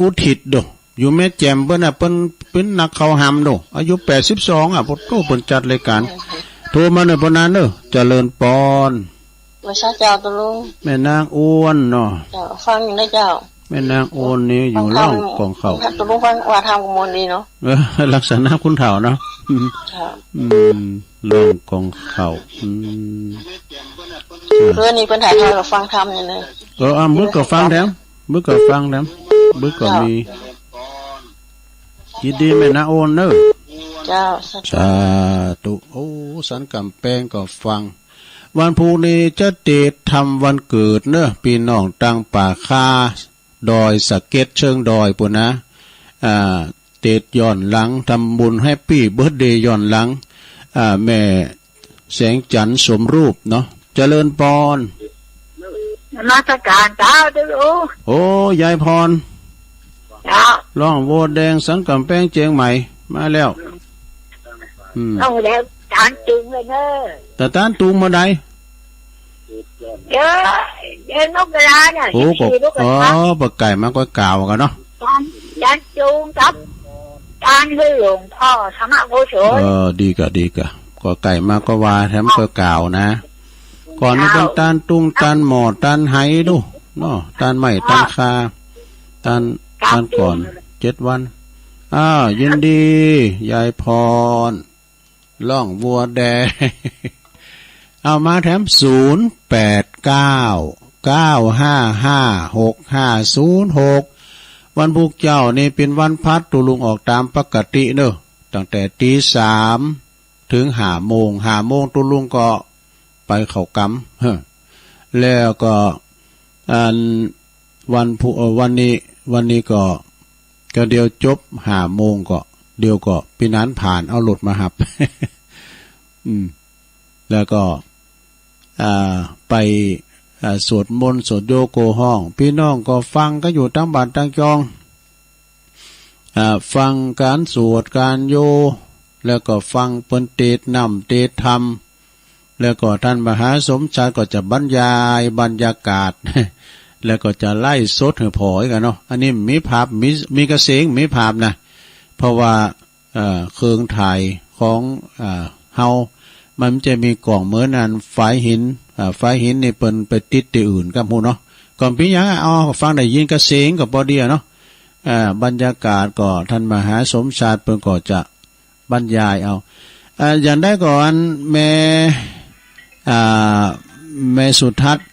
อุทิศโดอยู่แม่แจ่มเปิ้นน่ะเปิ้นเป็นนักเข้าหำโดอายุ82พุทโธเปิ้นจัดรายการโทรมาเด้อปนนั้นเด้อเจริญปอนว่าเจ้าตะลุงแม่นางอ้วนเนาะเจ้าฟังอยู่ได้เจ้าแม่นางอ้วนนี่อยู่ล่องกองเขาตะลุงฟังว่าทำกมลดีเนาะลักษณะคุณเฒ่าเนาะล่องกองเขาเพื่อนนี่เพิ่นถ่ายทอดกับฟังธรรมนี่เลยมึกก็ฟังแล้วมึกก็ฟังแล้วมึกก็มียินดีแม่นางอ้วนเด้อเจ้าสาธุโอ้สันกำแพงก็ฟังวันพรุ่งนี้จะเดททำวันเกิดเนอะพี่น้องตั้งป่าคาดอยสะเก็ดเชิงดอยปุ่นนะเดทย้อนหลังทำบุญแฮปปี้เบิร์ธเดย์ย้อนหลังแม่แสงจันทร์สมรูปเนาะเจริญปอนนักการเจ้าเด้อโอ้ยายพรร้องโวแดงสันกำแพงเจียงใหม่มาแล้วเอาแล้วตานตุงเลยเนอะแต่ตานตุงมาได้เยอะนกกระลาเนี่ยโอ้ปลาไก่มันก็กล่าวกันเนาะตานตุงครับตานให้หลวงพ่อธรรมโกศลดีก็ไก่มาก็ว่าแถมก็กล่าวนะก่อนนี้เป็นตานตุงตานหมอตานไหดูเนาะตานใหม่ตานคาตานก่อน7 วันยินดียายพรล่องวัวแดงเอามาแถม0899556506วันพุธเจ้านี่เป็นวันพัดตุลุงออกตามปกติเนอะตั้งแต่ตี 3ถึง5 โมงตุลุงก็ไปเข้ากำแล้วก็วันนี้ก็เดียวจบ5 โมงก็เดียวก็พี่นั้นผ่านเอารถมาหับ แล้วก็ไปสวดมนต์สวดโยโกห้องพี่น้องก็ฟังก็อยู่ตั้งบ้านตั้งจองฟังการสวดการโยแล้วก็ฟังเปิ้นเทศนำเทศธรรมแล้วก็ท่านมหาสมชายก็จะบรรยายบรรยากาศ แล้วก็จะไล่สดให้พอกันเนาะอันนี้มีภาพมีกระเสียงมีภาพนะเพราะว่าเครื่องถ่ายของเฮามันจะมีกล่องเหมือนนั้นฝายหินนี่เปิ้นไปติดที่อื่นกับฮู้เนาะก่อนพี่ยังฟังได้ยินกระเสียงก็บ่ดีเนาะบรรยากาศก็ท่านมหาสมชาติเปิ้นก็จะบรรยายเอาอย่างได้ก่อนแม่สุทัศน์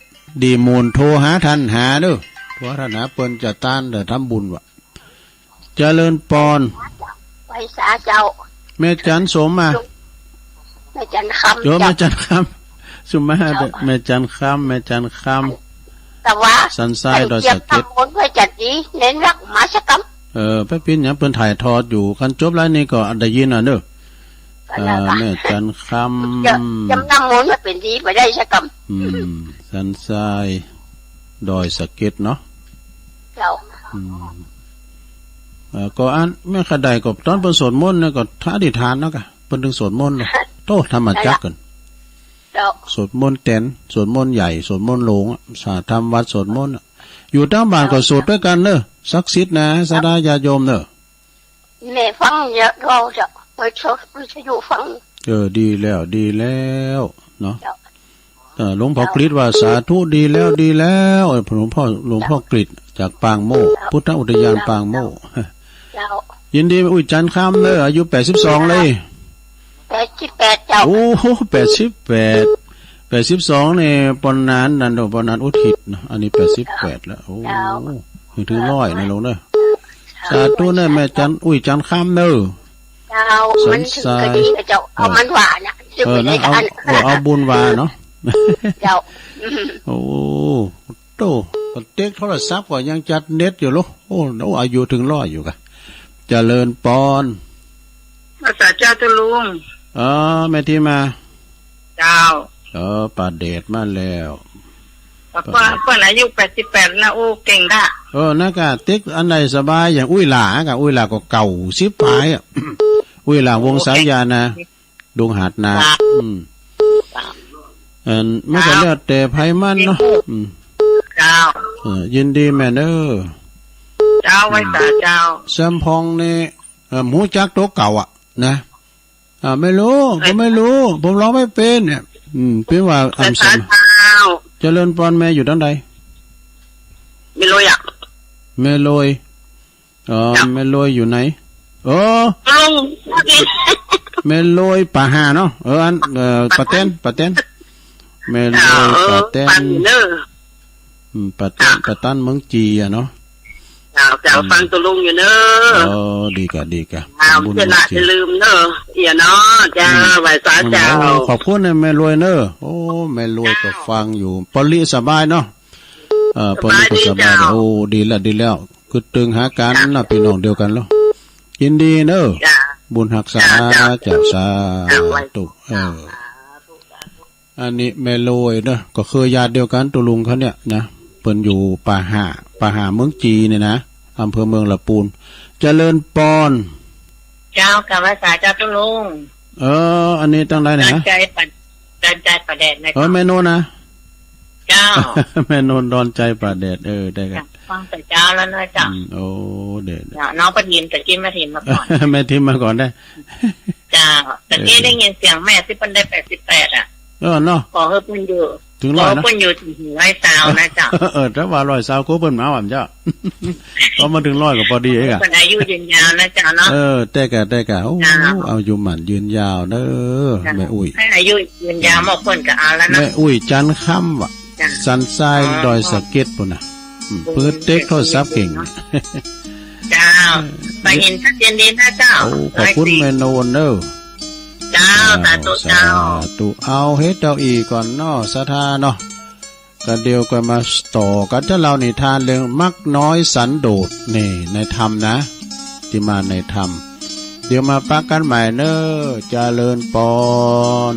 ดีมูลโทรหาท่านหาเด้อเพราะท่านหาเปิ้นจะต้านเด้อทำบุญวะเจริญปอนไปสาเจ้าแม่จันสมมาแม่จันคำโยมแม่จันคำสุมาแม่จันคำแต่ว่าสันทรายดอยสะเก็ดทำบุญเพื่อจัดดีเน้นรักหมาสกัมไปปิ้นอย่างเปิ้นถ่ายทอดอยู่คันจบแล้วนี่ก็ได้ยินเด้อแม่จันคำจำนำมูลมาเป็นดีไปได้สกัมสันทรายดอยสะเก็ดเนาะก็อันแม่ขดายก็ตอนเปิ้นสวดมนต์เนี่ยก็ท่าอธิษฐานเนาะกะเปิ้นถึงสวดมนต์เลยโตธรรมจักกันสวดมนต์แตนสวดมนต์ใหญ่สวดมนต์หลวงสาธรรมวัดสวดมนต์อยู่ตั้งบ้านก็สวดด้วยกันเด้อศักดิ์สิทธิ์นะสดาญาโยมเด้อแม่ฟังเยอะเราจะไปชดอยู่ฟังดีแล้วเนาะหลวงพ่อกฤษว่าสาธุดีแล้วหลวงพ่อกฤษจากปางโมพุทธอุทยานปางโมยินดีอุ้ยจันคำเลยอายุ82เลย88เจ้าโอ้โห82นี่ปนนานนั่นปนนานอุทิศนะอันนี้88แล้วโอ้ถึง100นะลงเด้อสาธุเนี่ยแม่จันอุ้ยจันคำเด้อมันถึงก็ดีเจ้าเอามันหวานนะเอาบุญวาเนาะเจ้าโอ้โตเต็กโทรศัพท์ก็ยังจัดเน็ตอยู่ลูกโอ้อายุถึง100อยู่กะเจริญปอนภาษาเจ้าตะลุงแม่ที่มาเจ้าป่าเดชมาแล้วป้าอายุ88นะโอ้เก่งด่ะนะกะเต็กอันไหนสบายอย่างอุ้ยหลากะอุ้ยหลาก็เก่าสิบปลายอ่ะอุ้ยหลาวงสายยานะดวงหาดนาไม่ใช่เลือดแต่ไผมันเนาะยินดีแม่เด้อ เจ้าไว้สาเจ้าแซมพองนี่หมูจักตัวเก่าอ่ะนะไม่รู้ผมไม่รู้ผมร้องไม่เป็นเนี่ยเป็นว่าอัมซัมเจริญพรแม่อยู่ด้านใดไม่รู้อ่ะแม่ลอยแม่ลอยอยู่ไหนลุงแม่ลอยป่าหาเนาะอันปะเต้นแม่ลอยปะเต้นปะตันเมืองจีอ่ะเนาะเจ้าฟังตัวลุงอยู่เนอะดีกะบุญจะลืมเนอะอย่าเนาะจ้าไหวสาเจ้าขอบคุณนะแม่รวยเนอะโอ้แม่รวยก็ฟังอยู่ปอลี่สบายเนาะปอลี่ก็สบายโอ้ดีแล้วคือตึงหากันนะพี่น้องเดียวกันแล้วยินดีเนอะบุญหักษาเจ้าสาตุอันนี้แม่รวยเนอะก็คือญาติเดียวกันตัวลุงเขาเนี่ยนะเปิ้นอยู่ป่าหาเมืองจีเนี่ยนะอำเภอเมืองละปูนเจริญปอนเจ้ากับภาษาเจ้าตุลุงอันนี้ตั้งได้นะใจประเด็ดนะแม่โนนะเจ้าแม่โนนดอนใจประเด็ดได้กันฟังแต่เจ้าแล้วนะเจ้าโอ้เด็ดน้องประทิมแต่กี้แม่ทิมมาก่อนแม่ทิมมาก่อนได้เจ้าแต่กี้ได้ยินเสียงแม่ที่เพิ่นได้88อ่ะเนาะขอให้เพิ่นอยู่ถึง100นะเพิ่นอยู่ถึง100นะเจ้าถ้าว่า100ก็เพิ่นมาว่าจ้ะพอมาถึง100ก็พอดีเองอ่ะเพิ่นอายุยืนยาวนะเจ้าเนาะแต่กะโอ้เอาอยู่หมั่นยืนยาวเด้อแม่อุ้ยให้อายุยืนยาวหมดเพิ่นก็เอาแล้วนะแม่อุ้ยจันค่ำว่ะสันทรายดอยสะเก็ดพุ่นน่ะเปิดเต็กโทรศัพท์เก่งเจ้าไปเห็นชัดเจนดีนะเจ้าขอบคุณแม่โนนเด้อเจ้าสาธุเจ้าเอาเฮ็ดเอาอีกก่อนเนาะสาธาเนาะก็เดียวกันมาต่อกันถ้าเรานิทานเรื่องมักน้อยสันโดษนี่ในธรรมนะที่มาในธรรมเดี๋ยวมาปักกันใหม่เน้อเจริญปอน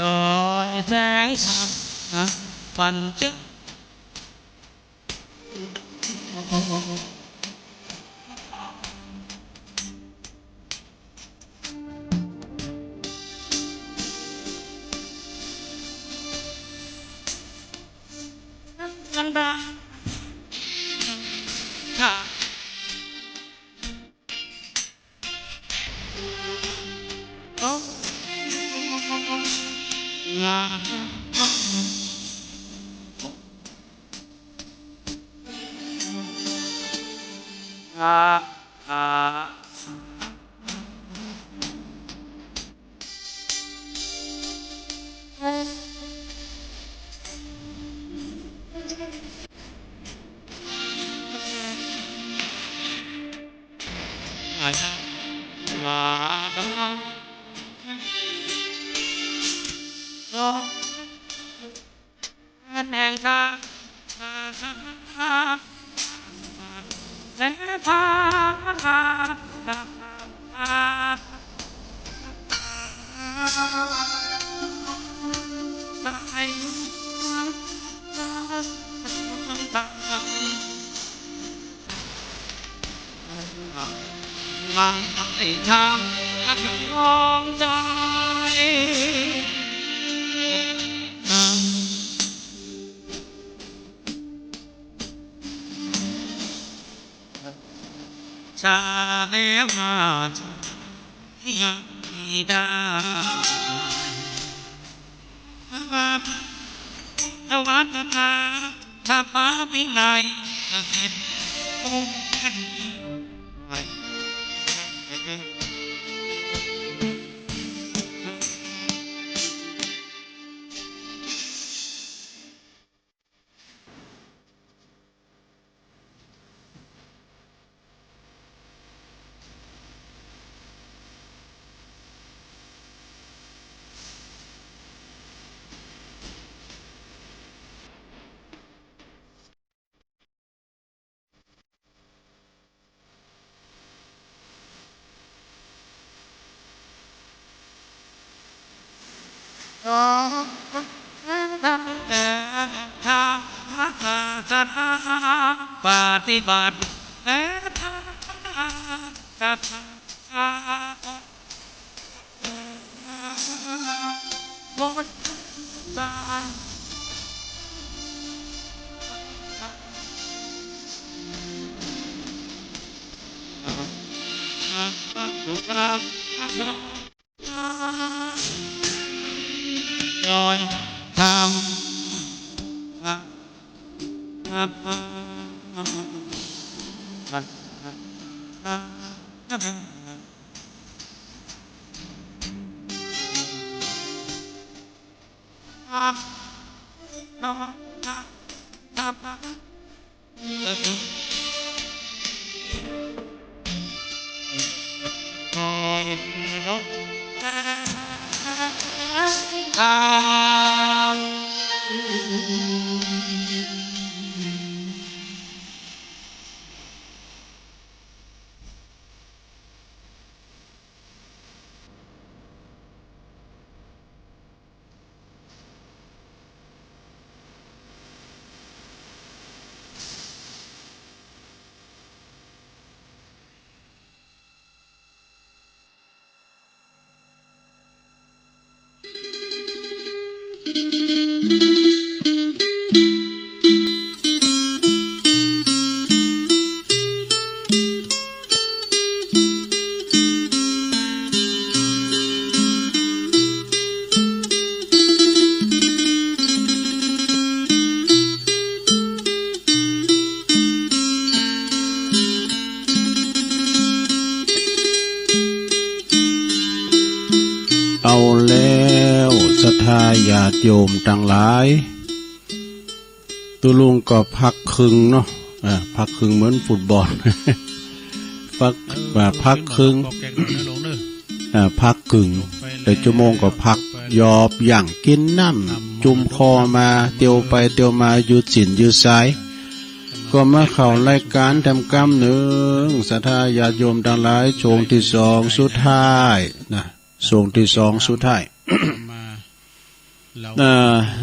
โดยแสงทางฝันจึงนันดาค่ะโอ้งาแห่งชาและพาไปงานไอ้ทางมองใจชาเลี้ยงมาได้ วันนาถ้ามาไม่ไหนเห็นองค์ท่านปฏิบัติและทาบนบาย้อยทำเอาแล้วศรัทธาญาติโยมทั้งหลายตุลุงก็พักครึ่งเนาะพักครึ่งเหมือนฟุตบอล พักครึ่งพักกึ่งแต่ชั่วโมงก็พักยอบอย่างกินน้ำจุ่มคอมาเตียวไปเตียวมายืดสินยืดสายก็มาเข้ารายการทำกรรมหนึ่งศรัทธาญาติโยมทั้งหลายช่วงที่2สุดท้ายนะช่วงที่2สุดท้าย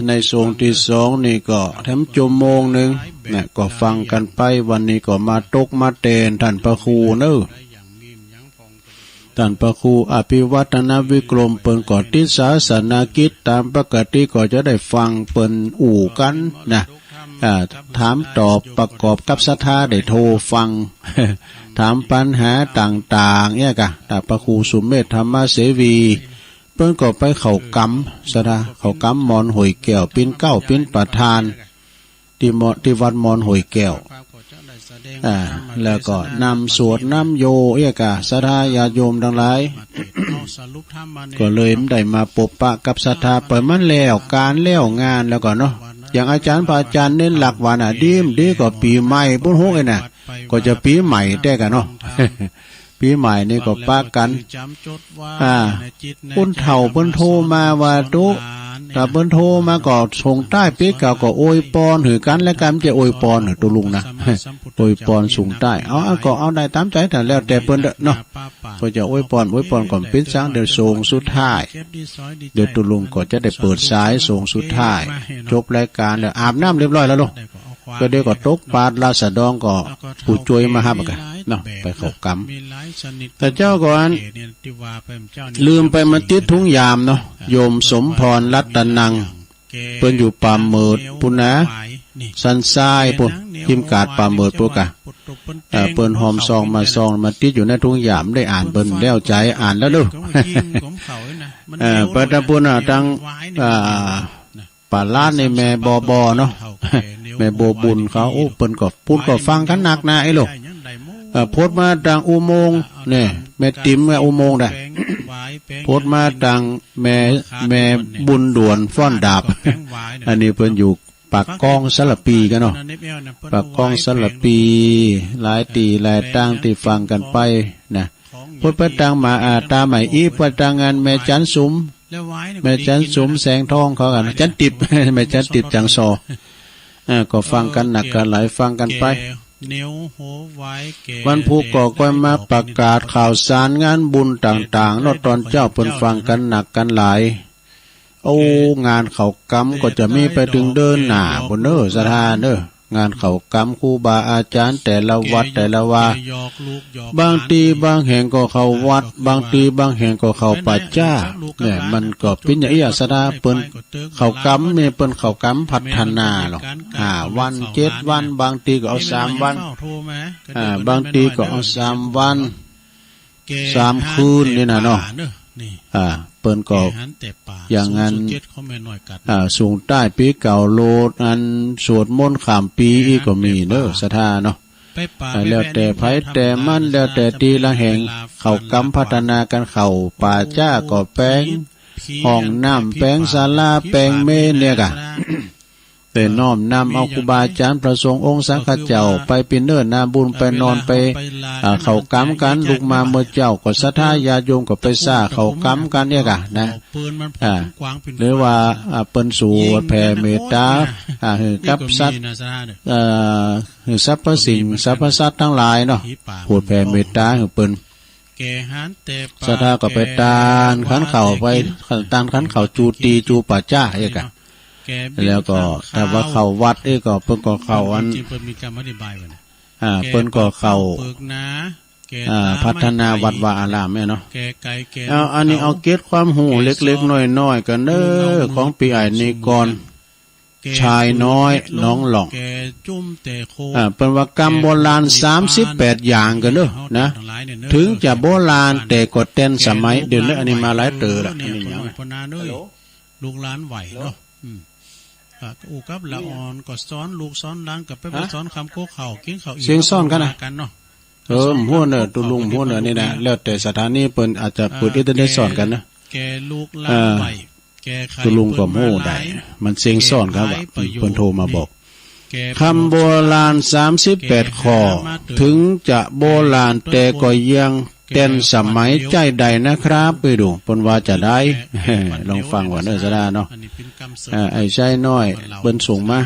ในช่วงที่2นี่ก็ทำชั่วโมงหนึ่งนะก็ฟังกันไปวันนี้ก็มาตกมาเตนท่านพระครูเนอะท่านพระครูอภิวัฒนวิกรมเปิ้นก่อติศาสนากิจตามปกติก็จะได้ฟังเปิ้นอู่กันนะถามตอบประกอบกับศรัทธาได้โทรฟัง ถามปัญหาต่างๆเนี่ยกะแต่พระครูสุเมธธรรมเสวีเพิ่นก็ไปเข้ากรรมศรัทธาเข้ากรรมมอนหอยแก้วปิ้นเก้าปิ้นประธานที่วัดมอนหอยแก้วแล้วก็นำสวดน้ำโยเอกะศรัทธาญาติโยมทั้งหลาย ก็เลยได้มาปบปะกับศรัทธาเปิดมันแล้วการแล้วงานแล้วก็เนาะอย่างอาจารย์พระอาจารย์เน้นหลักวันดีก็ปีใหม่ปุ้นโหกน่ะก็จะปีใหม่ได้กันเนาะ ปีใหม่นี่ก็ปะกันปุ้นเฒ่าปุ้นโทมาว่าตุถ้าเปิ้นโทมาก็ส่งใต้ปีเก่าก็อวยปอนหือกันและกันจะอวยปอนตัวลุงนะ อวยปอนสูงใต้ก็เอาได้ตามใจแต่แล้วแต่เปิ้นเนาะเพิ่นจะอวยปอนก่อนเป็นสังเดี๋ยวส่งสุดท้ายเดี๋ยวตัวลุงก็จะได้เปิดสายส่งสุดท้ายจบรายการแล้วอาบน้ำเรียบร้อยแล้วลูกก็เดี๋ยวก็ตกปาดราษฎรก็ผู้ช่วยมาหากันเนาะไปเข้ากรรมแต่เจ้าก่อนลืมไปมาติดทุ่งยามเนาะโยมสมพรรัตนังเพิ่นอยู่ป่าเมิดปุ่นนะสันทรายปุ่นพิมพ์กาดป่าเมิดปุ่นกะเปิ้นหอมซองมาติดอยู่ในทุ่งยามได้อ่านเปิ้นแล้วใจอ่านแล้วเด้อเปิดปุ่นตั้ง ป่าล้านในแม่บอเนาะ แม่โบบุญเขาโอ้เปิ้นก็พูดก็ฟังกันหนักนะไอ้ลูกโพดมาดังอุโมงค์เนี่ยแม่ติ๋มแม่อุโมงค์ได้โพดมาดังแม่บุญด่วนฟ้อนดาบอันนี้เพิ่นอยู่ปากกองสลับปีกันเนาะปากกองสลับปีหลายตีหลายตั้งที่ฟังกันไปนะพุทธประตังมาตาใหม่อีประตังงานแม่จันสุมแม่จันสุมแสงทองเขากันจันติบ แม่จันติบจังซอก็ฟังกันหนักกันหลายฟังกันไปวันพุธก็มาประกาศข่าวสารงานบุญต่างๆเนาะตอนเจ้าเพิ่นฟังกันหนักกันหลายโอ้งานเขากำก็จะมีไปถึงเดินหน้าบนสถานงานเขากำครูบาอาจารย์แต่ละวัดแต่ละว่าบางทีบางแห่งก็เข้าวัดบางทีบางแห่งก็เข้าป่าจ้าเนี่ยมันก็เป็นอย่างนี้สถานเปิ้นเขากำเนี่ยเปิ้นเขากำพัฒนาหรอกวัน7 วันบางทีก็เอา3 วันบางทีก็เอา3 วัน3 คืนนี่นะเนาะเปิ้นก็อย่างงั้นสูงใต้ปีเก่าโลดอันสวดมนต์ข้ามปีอีกก็มีสถานเนาะแล้วแต่ไผแต่มันแล้วแต่ตีละแห่งเขากำพัฒนากันเขาป่าจ้าก็แปลงห้องน้ำแปลงศาลาแปลงเมนเนี่ยกะแต่น้อมนำเอาครูบาอาจารย์พระสงฆ์องค์สังฆเจ้าไปเป็นเนิ่นนาบุญไปนอนไปเขากำกันลูกมาเมื่อเจ้าก็ศรัทธาญาโยมก็ไปซ่าเขากำกันเนี่ยกะนะหรือว่าเปิ้นสู่แผ่เมตตากับสัตว์สรรพสิ่งสรรพสัตว์ทั้งหลายเนาะโปรดแผ่เมตตาให้เปิ้นศรัทธาก็ไปตานขันเข่าไปตานขันเข่าจูตีจูป่าจ้าเอกะแล้วก็แต่ว่าเข้าวัดก็เพิ่นก็เข้าอันเพิ่นก็เข้าพัฒนาวัดวาอารามแม่เนาะอันนี้เอาเก็บความหูเล็กๆน้อยๆกันของปีไอนี้ก่อนชายน้อยน้องหล่องเป็นว่ากรรมโบราณ38อย่างกันนะถึงจะโบราณแต่ก็เต้นสมัยเดี๋ยวนี้อันนี้มาหลายเตอละอันนี้เนาะลูกหลานไหวเนาะอูกับละอ่อนก็สอนลูกสอนหลานกับไปสอนคำโคเข่ากินข้าวเสียงซ่อนกันนะหัวตุลุงหัวนี่นะแล้วแต่สถานีเปิ้นอาจจะเปิดอินเทอร์เน็ตสอนกันนะแกลูกหลานไหวตุลุงก็โม่ได้มันเสียงซ่อนครับว่าเพิ่นโทรมาบอกคำโบราณ38ข้อถึงจะโบราณแต่ก็ยังเต้นสมัยใจใดนะครับไปดูเปิ้นว่าจะได้ลองฟังว่าซะดาเนาะไอ้ชายน้อยเปิ้นส่งมา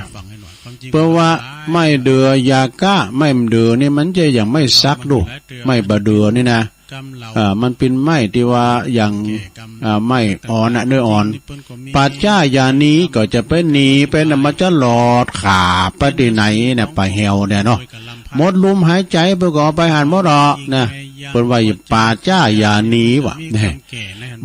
เพราะว่าไม่เดือยาก้าไม่เดือนี่มันจะอย่างไม่ซักดูไม่บะเดือนี่นะมันเป็นไม้ที่ว่าอย่างไม้อ่อนเนื้ออ่อนปัจจ้ายานี้ก็จะไปหนีไปมันจะหลอดขาไปที่ไหนเนี่ยไปเหี่ยวเนี่ยเนาะหมดลมหายใจไปก็ไปหันหมดออกนะเป็นว่าปัจจ้ายานี้วะเนี่ย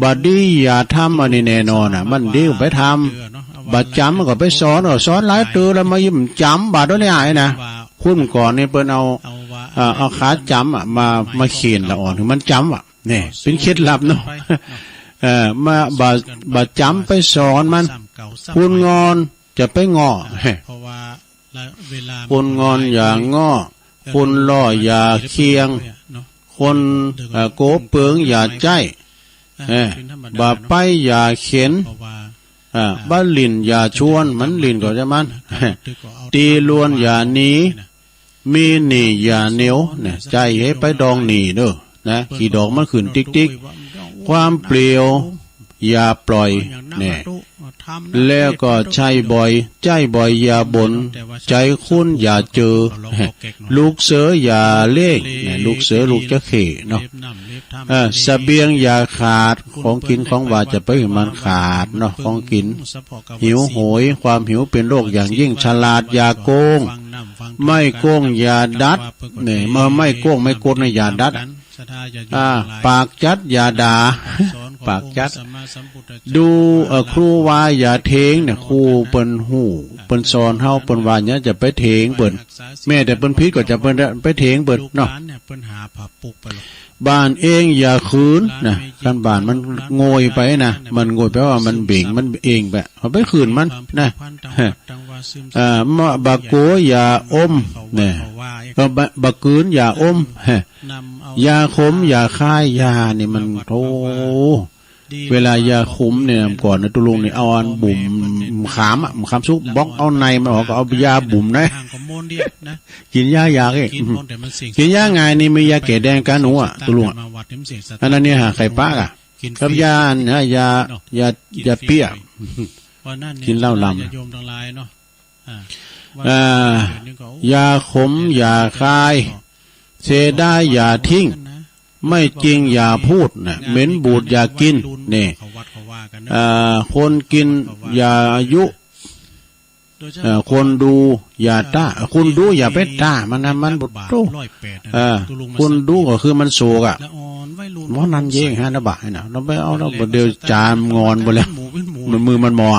บัดนี้อย่าทำอันนี้แน่นอนมันดีไปทำบัดจำมันก็ไปสอนหลายตัวแล้วมายิ้มจำบาดด้วยเนี่ยไอ้นะคุณก่อนนี่เปิ้นเอาขาจำมาเขียนละอ่อนถึงมันจำเนี่ยเป็นเคล็ดลับเนาะมาบาจำไปสอนมันคุณงอนจะไปงอคุณงอนอย่างงอคุณล่ออย่าเคียงคนโกเปิงอย่าใจบาไปอย่าเข็นบ้าลินอย่าชวนมันลินก็จะมันตีลวนอย่าหนีมีหนีอย่าเหนียวเนี่ยใจให้ไปดองหนีนะขี่ดอกมันขึ้นติ๊กๆความเปลี่ยวอย่าปล่อยเนี่ยแล้วก็ใจบ่อยอย่าบ่นใจคุ้นอย่าเจอลูกเสืออย่าเล่งเนี่ยลูกเสือลูกจะเข่เนาะเสบียงอย่าขาดของกินของว่าจะไปมันขาดเนาะของกินหิวโหยความหิวเป็นโรคอย่างยิ่งฉลาดอย่าโกงไม่โกงอย่าดัดเนี่ยเมื่อไม่โกงไม่โกงอย่าดัดปากจัดอย่าด่าปากจัดดูครูวาอย่าเทงเนี่ยครูเปิ้นหู เปิ้นสอนเฮาเปิ้นว่าเนี่ยจะไปเถงเปิ้นแม้แต่เปิ้นผิดก็จะเปิ้นไปเถงเปิ้นเนาะบ้านเองอย่าขืนนะคันบ้านมันโงยไปนะมันโงยแปลว่ามันเบ่งมันเองแบบเอาไปขืนมันนะมะบะโกอย่าอมเนี่ยก็บะกืนอย่าอมยาขมอย่าคายยานี่มันโธเวลายาขมเนี่ยก่อนนะตุลุงนี่เอาอันบุ่มขามอ่ะขามซุกบล็อกเอาในมันออกก็เอายาบุ่มนะกินยายาเอ้กินยาไงนี่มียาแก่แดงกาหนูอ่ะตุลุงอันนั้นเนี่ยหาไข่ปากอ่ะกับยาเนี่ยยาเปี้ยกินเหล้าลำยาขมอย่าคายเสได้อย่าทิ้งไม่จริงอย่าพูดนะเหม็นบูดอย่ากินนี่คนกินอย่าอายุคนดูอย่าต้าคุณดูอย่าไปต้ามันนะมันบุตรคุณดูก็คือมันโศกอ่ะเพราะนั้นเย่งฮะนะบ่ายนะเราไปเอาเราเดียวจามงอนหมดแล้วมันมือมันหมอ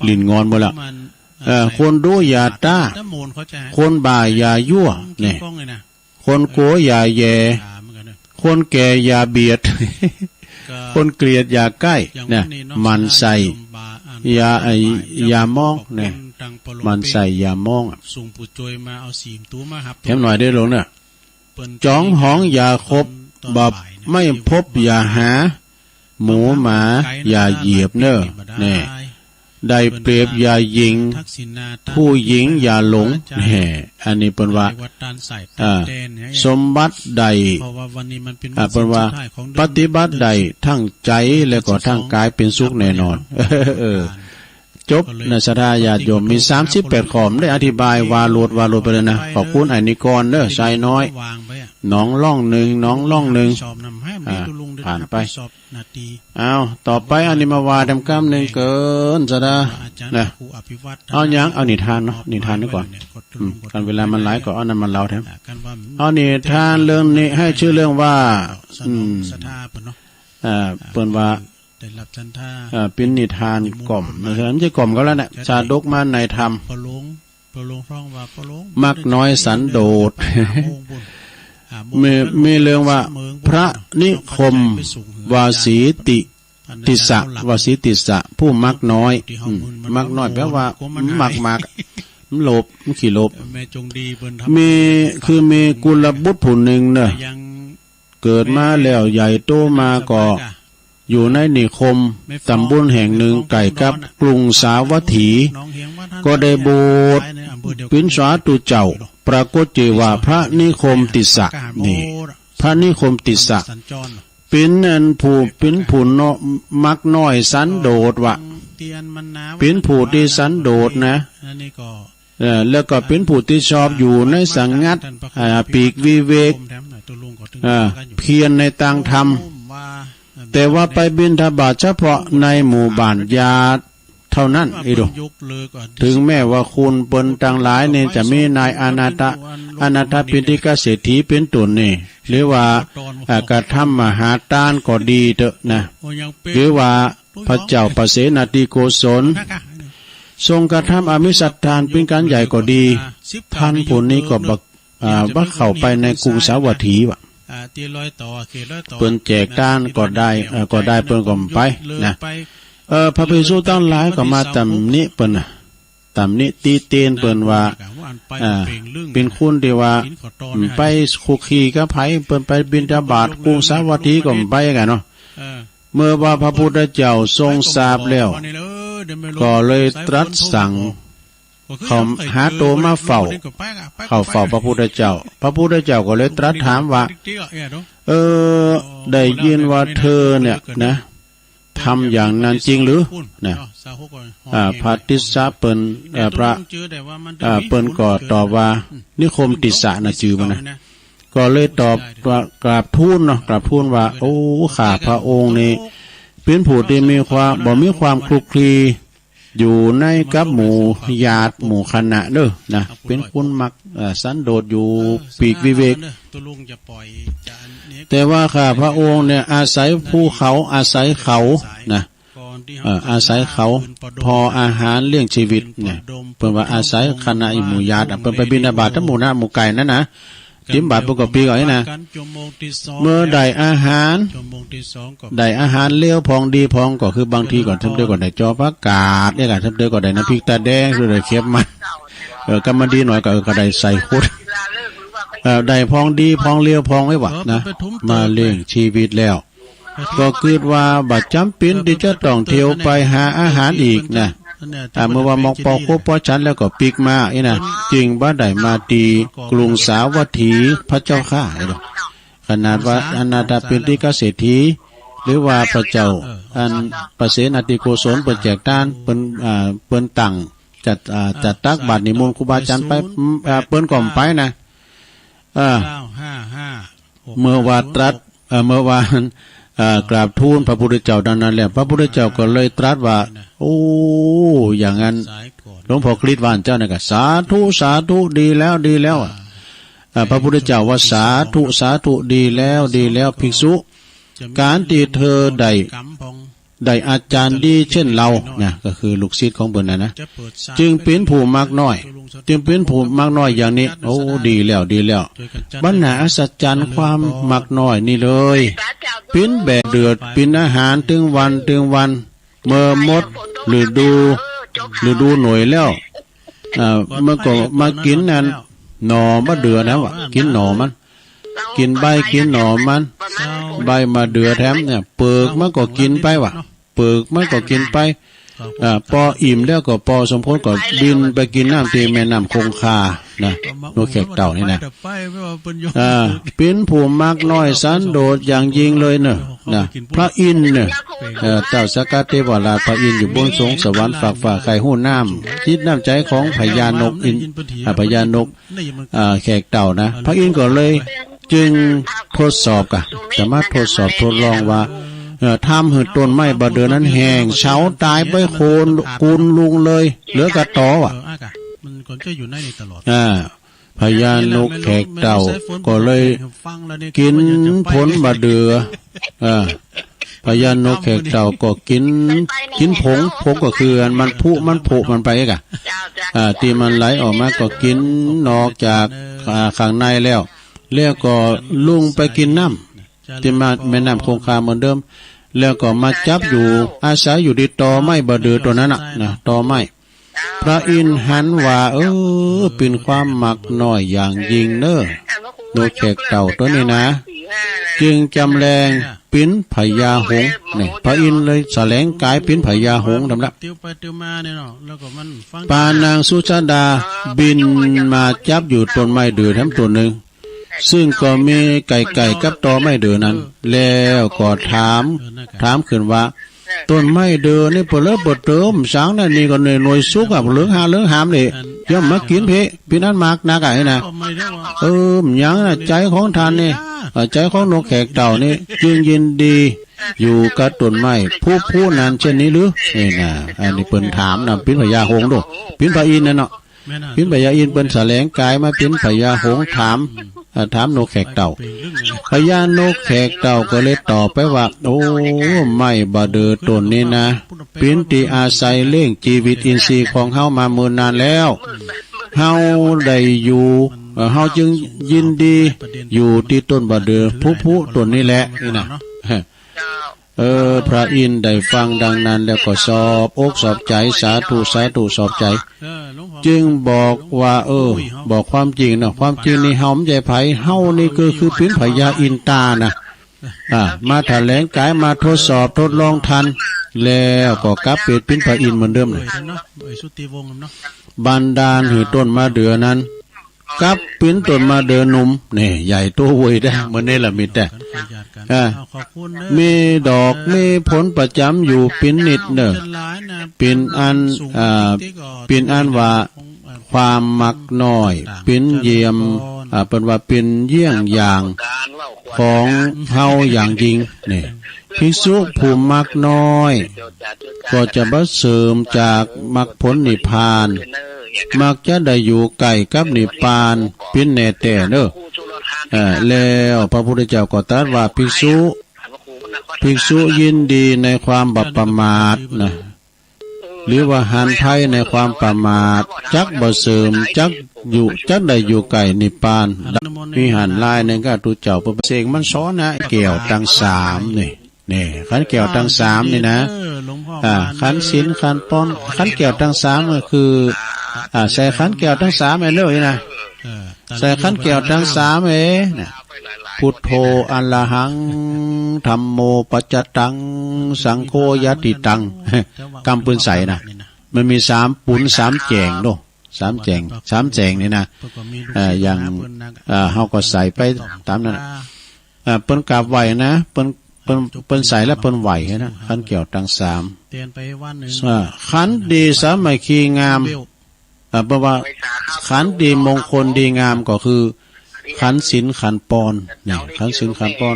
ลิ้นงอนหมดแล้วคนดูอย่าต้าคนบ่ายอย่ายั่วเนี่ยคนโกอย่าแย่คนแก่อย่าเบียดคนเกลียดอย่าใกล้เนี่ยมันใส่อย่ามองเนี่ยมันใส่อย่ามองแถมหน่อยได้ลงเนี่ยจ้องห้องอย่าคบแบบไม่พบอย่าหาหมูหมาอย่าเหยียบเนอะเนี่ยได้เปรียบอย่ายิงผู้หญิงอย่าหลงแห่อันนี้เป็นว่าสมบัติใดเป็นว่าปฏิบัติใดทั้งใจและก็ทั้งกายเป็นสุขแน่นอนจบในศรัทธาญาติโยมมี38ข้อได้อธิบายวาโลดไปเลยนะขอบคุณไอ้นิกรเด้อชายน้อยน้องล่องหนึ่งผ่านไปเอาต่อไปอันนี้มาวาดำกำหนึ่งเกินจะได้นะเอาอย่างเอานิทานเนาะนิทานนี่ก่อนกันเวลามันหลายก็เอานั้นมันเล่าแถมเอานิทานเรื่องนี้ให้ชื่อเรื่องว่าเปิ้นว่าเป็นนิทานกล่อมนะครับไม่ใช่กล่อมก็แล้วเนี่ยชาดกมาในธรรมมักน้อยสันโดษมีเรื่องว่าพระนิคมวาสีติสะผู้มักน้อยมักน้อยแปลว่ามักมันโลภมันขี้โลภมีกุลบุตรผู้หนึ่งเนอะเกิดมาแล้วใหญ่โตมาก็อยู่ในนิคมตำบลแห่งหนึ่งไก่กับกรุงสาวัตถีก็ได้บวชเป็นสาธุเจ้าปรากฏเจว่าพระนิคมติสะนี่พระนิคมติสะเป็นอันผู้มักน้อยสันโดษวะเป็นผู้ที่สันโดษนะแล้วก็เป็นผู้ที่ชอบอยู่ในสังงัดปีกวิเวกเพียรในทางธรรมแต่ว่าไปบิณฑบาตเฉพาะในหมู่บ้านญาติเท่านั้นอีดูถึงแม้ว่าคุณเปิ้นต่างหลายเนี่ยจะมีนายอนาถปิณฑิกเศรษฐีเป็นตุนนี่หรือว่ากระทำมหาทานก็ดีเถอะนะหรือว่าพระเจ้าปเสนาธิโกศลทรงกระทำอมิสทานเป็นการใหญ่ก็ดีท่านผู้นี้ก็บักเข้าไปในกรุงสาวัตถีวะเปิ้นแจกด้านก็ได้เปิ้นก็ไปนะพระภิกษุทั้งหลายก็มาตำนี้เปิ้นตำนี้ตีเตียนเปิ้นว่าเป็นคุณที่ว่าไปคุกคีกับไผเปิ้นไปบิณฑบาตกรุงสาวัตถีก็ไปกันเนาะเมื่อว่าพระพุทธเจ้าทรงทราบแล้วก็เลยตรัสสั่งเขาหาตัวมาเฝ้าพระพุทธเจ้าก็เลยตรัสถามว่าได้ยินว่าเธอเนี่ยนะทำอย่างนั้นจริงหรือนะพระติสสะเปิ้นพระเปิ้นก็ตอบว่านิคมติสสะนะชื่อมันนะก็เลยตอบกราบทูลว่าโอ้ข้าพระองค์นี่เป็นผู้ที่มีความคลุกคลีอยู่ในกับหมู่ญาติหมู่คณะเด้อนะเป็นคนมักสันโดษอยู่ปีกวิเวกแต่ว่าข้าพระองค์เนี่ยอาศัยภูเขาอาศัยเขานะ อาศัยเขาพออาหารเลี้ยงชีวิตเนี่ยเพิ่นว่าอาศัยคณะหมู่ญาติเพิ่นไปบิณฑบาตทั้งหมู่หมู่ไก่นั่นนะติมบาทปกติก่อนนะเมื่อได้อาหารเลี้ยวพองดีพองก็คือบางทีก่อนทำเดือก่อนได้จอผักกาดเนี่ยก่อนทำเดือก่อนได้น้ำพริกตาแดงหรือได้เค็มมันก็มันดีหน่อยก็ได้ใส่คุดได้พองดีพองเลี้ยวพองไว้หวัดนะมาเลี้ยงชีวิตแล้วก็คิดว่าบัดจำเป็นที่จะต้องเที่ยวไปหาอาหารอีกนะเมื่อว่ามองปอโคปอฉันแล้วก็ปิกมาไอ้นะจริงว่าได้มาตีกรุงสาวัตถีพระเจ้าข้าไอ้ดอกขนาดว่าอนาถปิณฑิกเศรษฐีหรือว่าพระเจ้าอันประเสนาติโกศลเปิดแจกด้านเปิ้นตั้งจัดตักบาตรนิมนต์ครูบาอาจารย์ไปเปิ้นก่อมไปนะเมื่อวาตรัสเมื่อวานกราบทูลพระพุทธเจ้าดังนั้นแหละพระพุทธเจ้าก็เลยตรัสว่าโอ้อย่างนั้นหลวงพ่อคริสต์วานเจ้าเนี่ยก็สาธุสาธุดีแล้วดีแล้วพระพุทธเจ้าว่าสาธุสาธุดีแล้วดีแล้วภิกษุการที่เธอได้อาจารย์ดีเช่นเราเนี่ยก็คือลูกศิษย์ของเพิ่นนะจึงเป็นผู้มากน้อยจึงเป็นผู้มากน้อยอย่างนี้โอ้ดีแล้วดีแล้วบรรณาอัศจรรย์ความมากน้อยนี่เลยเป็นแบบเดือดเป็นอาหารถึงวันเมื่อหมดหรือดูหน่วยแล้วเมื่อก็มากินนั่นหน่อมะเดือนะวะกินหน่อมันกินใบกินหน่อมันใบมาเดือแถมเนี่ยเปิกมันก็กินไปวะเปิกมันก็กินไปพออิ่มแล้วก็พอสมพรก็บินไปกินน้ำที่แม่น้ำคงคานะนกแขกเต่านี่นะเป็นผู้มากน้อยสันโดษอย่างยิ่งเลยเนอะนะพระอินทร์เนี่ยเต่าสกัดเทวราชพระอินทร์อยู่บนสวงสวรรค์ฝากไข่หู้น้ำคิดน้ำใจของพญานกพญานกแขกเต่านะพระอินทร์ก็เลยจึงทดสอบสามารถทดสอบทดลองว่าทำให้ต้นไม้บะเดือนั้นแห้งเฉาตายไปโคนกูนลุงเลยเหลือกระตอมันก็จะอยู่ในนี้ตลอดพญานกแขกเต่าก็เลยกินผลบะเดือพญานกแขกเต่าก็กินผงก็คือมันผุมันไปกะที่มันไหลออกมาก็กินนอกจากข้างในแล้วก็ลุงไปกินน้ำที่มาแม่น้ำคงคาเหมือนเดิมแล้วก็มาจับอยู่อาศัยอยู่ที่ตอไม้บะเดือตัวนั้นนะตอไม้พระอินทร์หันว่าเป็นความหมักน้อยอย่างยิ่งเนอะนกแขกเต่าตัวนี้นะจึงจำแรงปิ้นพญาหงส์เนี่ยพระอินทร์เลยแสลงกายปิ้นพญาหงส์ทำละปานางสุชาดาบินมาจับอยู่ต้นไม้เดือทั้งตัวหนึ่งซึ่งก็มีไก่กับตอไม้เดือนั้นแล้วก็ถามขึ้นว่าต้นไม้เดือนี่เปลือกเปิดเติมสางนั่นนี่ก็หน่วยสุกกับเหลืองหามนี่ย่อมมากินเพพี่นั้นมากนักไอ้นะยังใจของท่านนี่ใจของนกแขกเต่านี่จึงยินดีอยู่กับต้นไม้ผู้นั้นเช่นนี้หรือนี่นะอันนี้เปิ้นถามนะปิ้นพญาหงส์ดูปิ้นพระอินทร์นั่นเนาะปิ้นพญาอินทร์เปิ้นแสลงกายมาปิ้นพญาหงส์ถามนกแขกเต่าพญานกแขกเต่าก็เลยตอบไปว่าโอ้ไม่บาเดือต้นนี้นะเป็นที่อาศัยเลี้ยงชีวิตอินทรีย์ของเฮามาเมื่อนานแล้วเฮาได้อยู่เฮาจึงยินดีอยู่ที่ต้นบาเดือผู้ต้นนี้แหละนี่นะพระอินทร์ได้ฟังดังนั้นแล้วก็สอบอกสอบใจสาธุสอบใจจึงบอกว่าบอกความจริงนะความจริงนี่เฮาไม่ใช่ไผเฮานี่คือเป็นพญาอินตานะมาแถลงกายมาทดสอบทดลองทันแล้วก็กลับเป็นพระอินทร์เหมือนเดิมเลยบันดาลหือต้นมาเดือนั้นกับปิ้นต้นมาเดือนุ่มนี่ใหญ่ตัวเวยได้เหมือนนี่แหละมีแต่มีดอกมีผลประจำอยู่ปิ้นนิดเนอะปิ้นอันว่าความมักน้อยปิ้นเยี่ยมเป็นว่าปิ้นเยี่ยงอย่างของเฮาอย่างจริงนี่ภิกษุผู้มักน้อยก็จะบัดเสริมจากมักผลนิพพานมักจะได้อยู่ใกล้กับนิพพานเป็นแน่แต่เนอะแล้วพระพุทธเจ้าก็ตรัสว่าภิกษุ ภิกษุยินดีในความบัประมาทนะหรือว่าหันไพ่ในความประมาทจักบ่เสริมจักอยู่จักได้อยู่ไก่นิพพานมีหันลายหนึ่งก็ตูเจ้าเสกมันซ้อนนะแก้วตั้งสามนี่ขันแก้วตั้งสามนี่นะขันศีลขันป้อนขันแก้วตั้งสามก็คือใส่ขันแก้วตั้งสามไอ้เรื่องนี้นะใส่ขันแก้วตั้งสามนะพุทโธอะระหังธัมโมปัจจตังสังโฆยติตังกำปืนใส่นะมันมี3ปุน3แจงโน3แจงนี่นะอย่างเฮาก็ใส่ไปตามนั้นเปิ้นกราบไหวนะเปิ้นใส่แล้วเปิ้นไหวนะขันแก้วตั้ง3ขันดีสามัคคีงามเพราะว่าขันดีมงคลดีงามก็คือขันศีลขันปอนนี่ขันศีลขันปอน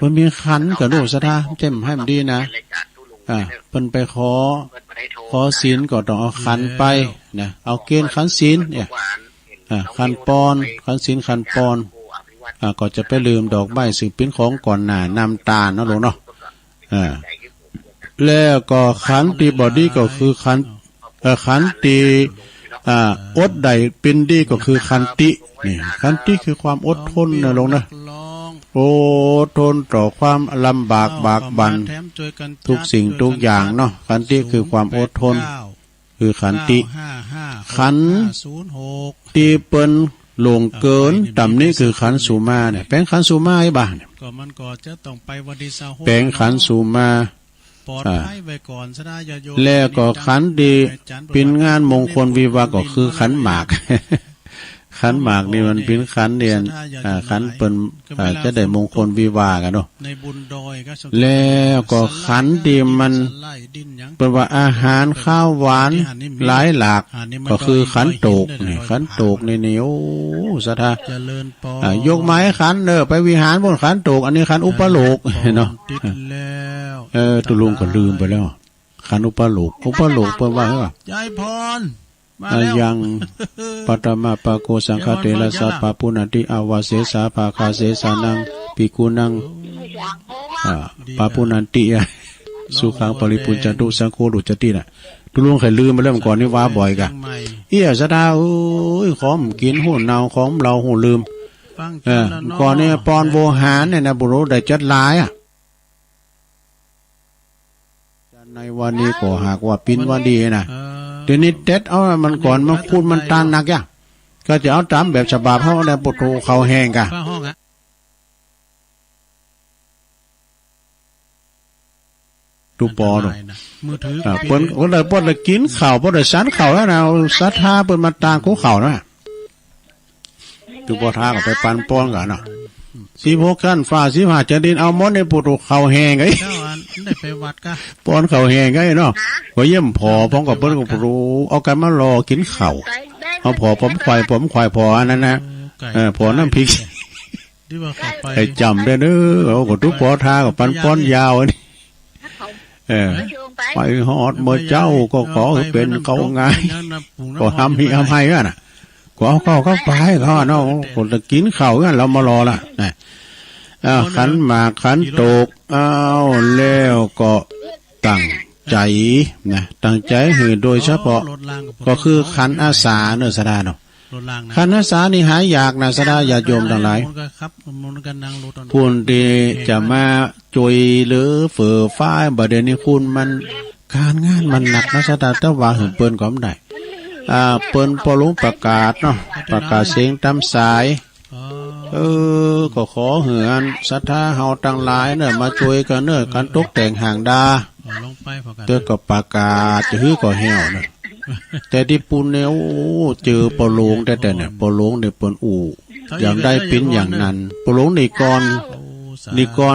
มันมีขันกับลูกศรัทธาเต็มให้มันดีนะเพิ่นไปขอศีลก็ต้องเอาขันไปนะเอาเกณฑ์ขันศีลเนี่ยขันปอนขันศีลขันปอนก็จะไปลืมดอกไม้ซึ่งเป็นของก่อนหน้านำตาเนาะหลวงเนาะแล้วก็ขันติบอดีก็คือขันติอดใดเป็นดีก็คือขันตินี่ขันติคือความอดทนนะลงนะอดทนต่อความลำบากบากบั่นทุกสิ่งทุกอย่างเนาะขันติคือความอดทนคือขันติขันติเปิ้นหลงเกินต่ำนี้คือขันสุมาเนี่ยแปลงขันสุมาไอ้บ้านก็มันก็จะต้องไปวันที่26แปลงขันสุมาแล้วก็ขันดีเป็นงานมงคลวิวาก็คือขันหมากขันหมากนี่มันเป็นขันเรียนขันเป็นจะได้มงคลวิวากันเนาะแล้วก็ขันดีมันเป็นว่าอาหารข้าวหวานหลายหลากก็คือขันโตกนี่ขันโตกนี่โอ้ศรัทธายกไม้ขันไปวิหารบนขันโตกอันนี้ขันอุปโลกเนาะตุลุงก็ลืมไปแล้วขันอุปโลกเปิ้นว่าเหรอยายพรยังปัตมาปะโกสังฆเตระสัพพะปุณติอาวาเสสาภาคาเสสานังปิกุนังปะปุณติสุขังปริปุญจตุสังโฆดุจติน่ะตุลุงเคยลืมไปแล้วก่อนนี่ว่าบ่อยกะศรัทธาของกินหูเนาของเราหูลืมก่อนนี่ปอนโวหารเนี่ยนะบุรุษได้จัดหลายในวันนี้ก็หากว่าปินวันดีนะเดี๋ยวนี้เด็ดเอามันก่อนมันพูดมันตานหนักย่ะก็จะเอาตามแบบฉบับเขาแล้วปุถุเขาแห้งกะดูปอดูมือถือเปิ้นคนเลยป้อนเลยกินข่าวป้อนเลยสันข่าวแล้วนะศรัทธาเปิ้นมาตางคู่ข่าวนะดูปอท่าก็ไปปันป้อนกันเนาะ16ขั้นฟ้า15จะดินเอาหมดในปุถุเขาแห้งไงได้ไปวัดกะป้อนเขาแห้งไงเนาะก็เยี่ยมพอพร้อมกับเปิ้นก็รู้เอากันมารอกินข้าวเอาพอผมควายพออันนั้นนะพอน้ำพริกไอ้จำได้เด้อเอาก็ทุกปอท่าก็ปันป้อนยาวนี่ไปฮอดเมื่อเจ้าก็ขอเป็นเขาไงก็ทำให้กันน่ะก็เขาไปเขาเนาะคนจะกินข้าวกันเรามารอละขันหมากขันโตกเอาแล้วก็ตั้งใจนะตั้งใจหือโดยเฉพาะก็คือขันอาสาเนื้อสดาเนาะขันอาสานี่หายากนะสดาญาติโยมทั้งหลายคุณที่จะมาจุยหรือฝือฝ้ายบ่เดี๋ยวนี้คุณมันการงานมันหนักนะสดาแต่ว่าหือเปิ้นก็ไม่ได้เปิ้นพอลุงประกาศเนาะประกาศเสียงตามสายก็ขอเหือนศรัทธาเฮาทั้งหลายเนี่ยมาช่วยกันเนอะการตกแต่งห่างดาเตือก็ประกาศจะฮื้อก็แห้วเนอะแต่ที่ปุ่นเนี่ยเจอปอหลงแต่เนี่ยปอหลงเนี่ยเปิ้นอู่อย่างได้เป็นอย่างนั้นปอหลงนี่ก่อน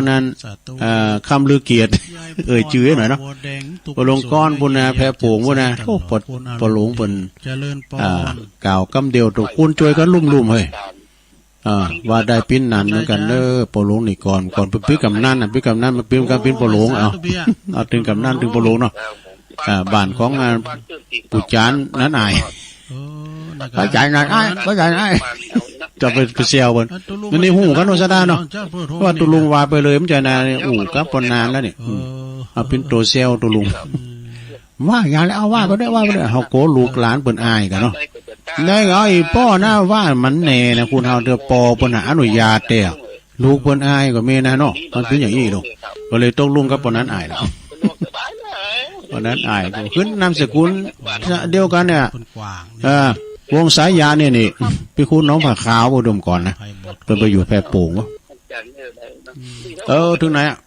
นั้นคำลือเกียรติชื่อหน่อยเนาะปอหลงก้อนพุ่นนะแพรโป่งพุ่นนะโอ้ปอหลงเปิ้นกล่าวคำเดียวทุกคนช่วยกันลุ่มๆเฮ้ยว่าได้ปิ้นนันเหมือนกันเด้อปอหลงนี่ก่อนปิ้นกำนันน่ะปิ้นกำนันมาปิ้นกันปิ้นปอหลงเอาถึงกำนันถึงปอหลงเนาะบ้านของปู่จานนั้นอายเข้าใจนายเข้าใจนาย จะไปเซียวบนมันนี่หูกันโนซะได้เนาะว่าตุลุงว่าไปเลยมันจะนาอู่กับปนนานแล้วนี่เอาเป็นตัวเซลตัวลุงว่าอย่างแล้วเอาว่าไปได้ว่าไปได้เฮาโกลูกหลานเปิ้นอายกันเนาะได้ก็ไอ้ป้อหน้าว่ามันแน่นะคุณเฮาเด้อปอเปิ้นอนุญาตเด้อลูกเปิ้นอายก็มีนะเนาะมันเป็นอย่างนี้ดอกก็เลยตกลงกับปนนั้นอายแล้วปนนั้นอายก็ขึ้นนามสกุลเดียวกันเนี่ยวงสายยาเนี่ยนี่พี่คุณน้องผ้าขาวอุดมก่อนนะเพิ่นไปอยู่แพร่โป่งวะถึงไหนอ่ะ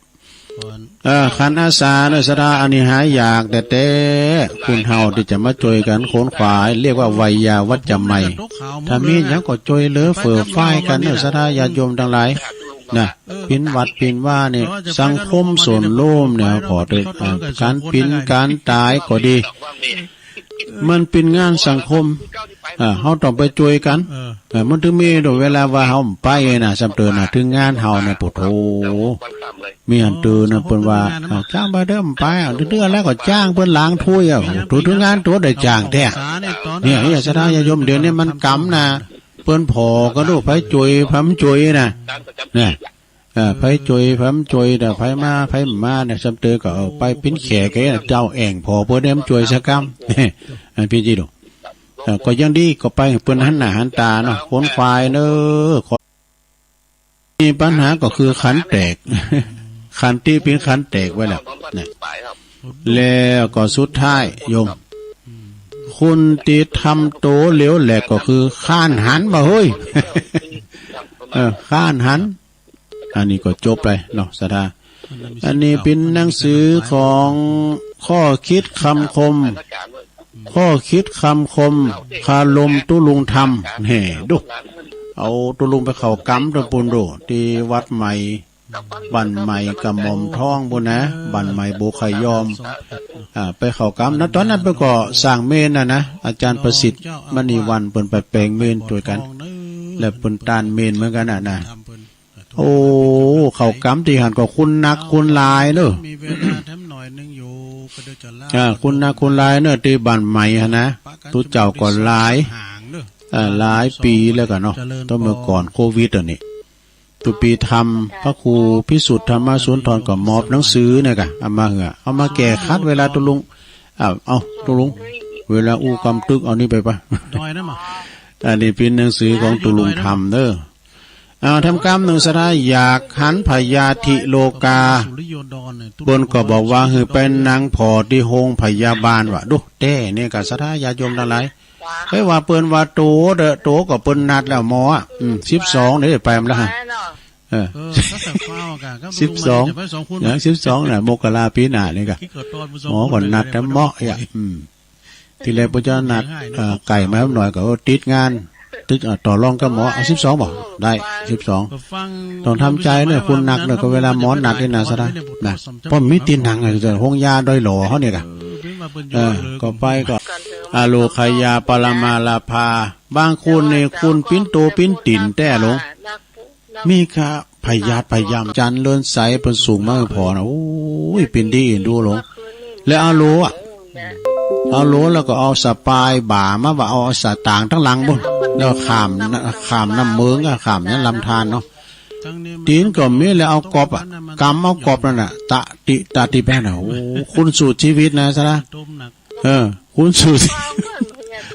ขันอาสาเนสดาอันนี้หายอยากแต่คุณเฮาที่จะมาช่วยกันขนขวายเรียกว่าไวยาวัจจะไม่ถ้ามีหยังก็ช่วยเหลือเฟื่อฝ้ายกันเนสดาญาติโยมทั้งหลายนะปินวัดปินว่าเนี่ยสังคมส่วนร่วมเนี่ยขอเลยการปินการตายก็ดีมันเป็นงานสังคมเฮาต้องไปช่วยกันมันถึงมีโดยเวลาว่าเฮาไปน่ะสำเตือนน่ะถึงงานเฮาเนี่ยปุโธมีอันเตือนน่ะเพิ่นว่าจ้างไปเด้อไปเดือนแล้วก็จ้างเพิ่นล้างถ้วยถึงงานตัวได้จ้างแท้เนี่ยอย่าสะดาญาโยมเดี๋ยวนี้มันกำนะเปิ้นพอก็ดูไปช่วยพำช่วยน่ะเนี่ยไปช่วยพำช่วยแต่ไปมาเนี่ยสำเตือนก็เอาไปปิ้นแขกเจ้าแอ่งพอเพิ่นได้ช่วยสักกำอันพี่จิดูก็ยังดีก็ไปเปิ้นหันหน้าหันตาเนาะคนควายเนอะมีปัญหาก็คือขันแตกขันที่เป็นขันแตกไว้แล้วเนี่ยแล้วก็สุดท้ายโยมคุณตีทำโตเหลวแหลกก็คือข้านหันมาเฮ้ยข้านหันอันนี้ก็จบไปเนาะสดาอันนี้เป็นหนังสือของข้อคิดคำคมข้อคิดคำคมคาลมตุลุงธรรมเฮ่ดูเอาตุลุงไปเข้ากำตะปุนดูที่วัดใหม่บันใหม่กำมอมท้องบุญนะบันใหม่โบขยอมไปเข้ากำนะตอนนั้นไปก็สร้างเมนนะอาจารย์ประสิทธิ์มณีวันเปิ่นไปแปลงเมนด้วยกันและเปิ่นตานเมนเหมือนกันนะโอ้เข้ากำที่หันก็คุณนักคุณลายเนอะมีเวลาแถมหน่อยนึงอยู่ก็เดี๋ยวจะลาคุณนักคุณลายเนอะที่บ้านใหม่นะตุเจ้าก็หลายปีแล้วกันเนาะต้องเมื่อก่อนโควิดนี่ตุปีทำพระครูพิสุทธิ์ธรรมสุนทรก็มอบหนังสือเนี่ยกะเอามาเอามาแก่คัดเวลาตุลุงเอาตุลุงเวลาอู้กำตึกเอานี่ไปปะน้อยนะมาอันนี้เป็นหนังสือของตุลุงทำเด้อทำกรรมหนึ่งสระอยากหันพยาธิโลกาบนก็บอกว่าคือเป็นนางพอที่โฮงพยาบาลวะดูเต้เนี่ยกับสระญาติโยมทั้งหลายเฮ้ยว่าเปิ้นว่าโตก็เปิ้นนัดแล้วหมอ12นี่ไปมั้ยล่ะฮะ12อย่าง12น่ะมกราปีหน้านี่ก็หมอก็นัดแต่เหมาะอ่ะทีแรกบ่จะนัดไก่มาหน่อยก็ติดงานต่อรองกับหมอเอา12บ่ได้12ต้องทำใจเนี่ยคุณหนักเนี่ยก็เวลาหมอหนักนี่นะซะนะเพราะมีตีนหนังอ่ะจะห้องยาดอยหล่อเฮาเนี่ยก็ก็ไปก็อโลคายาปรมาลาภาบางคนเนี่ยคุณปิ้นโตปิ้นติ่นแต่ลงมีค่ะพยาธิพยายามจันเลื่อนใสเป็นสูงมากพอนะโอ้ยเป็นดีดูลงแล้วอโลแล้วก็เอาสปายบ่ามาว่าเอาสตางทั้งหลังบุญแล้วขามน้ำเมืองขามนั้นลำธารเนาะตีนก็มีแล้วเอากบกำเอากบนั่นน่ะตาติแป้นโอ้คุณสู่ชีวิตนะซะนะคุณสู่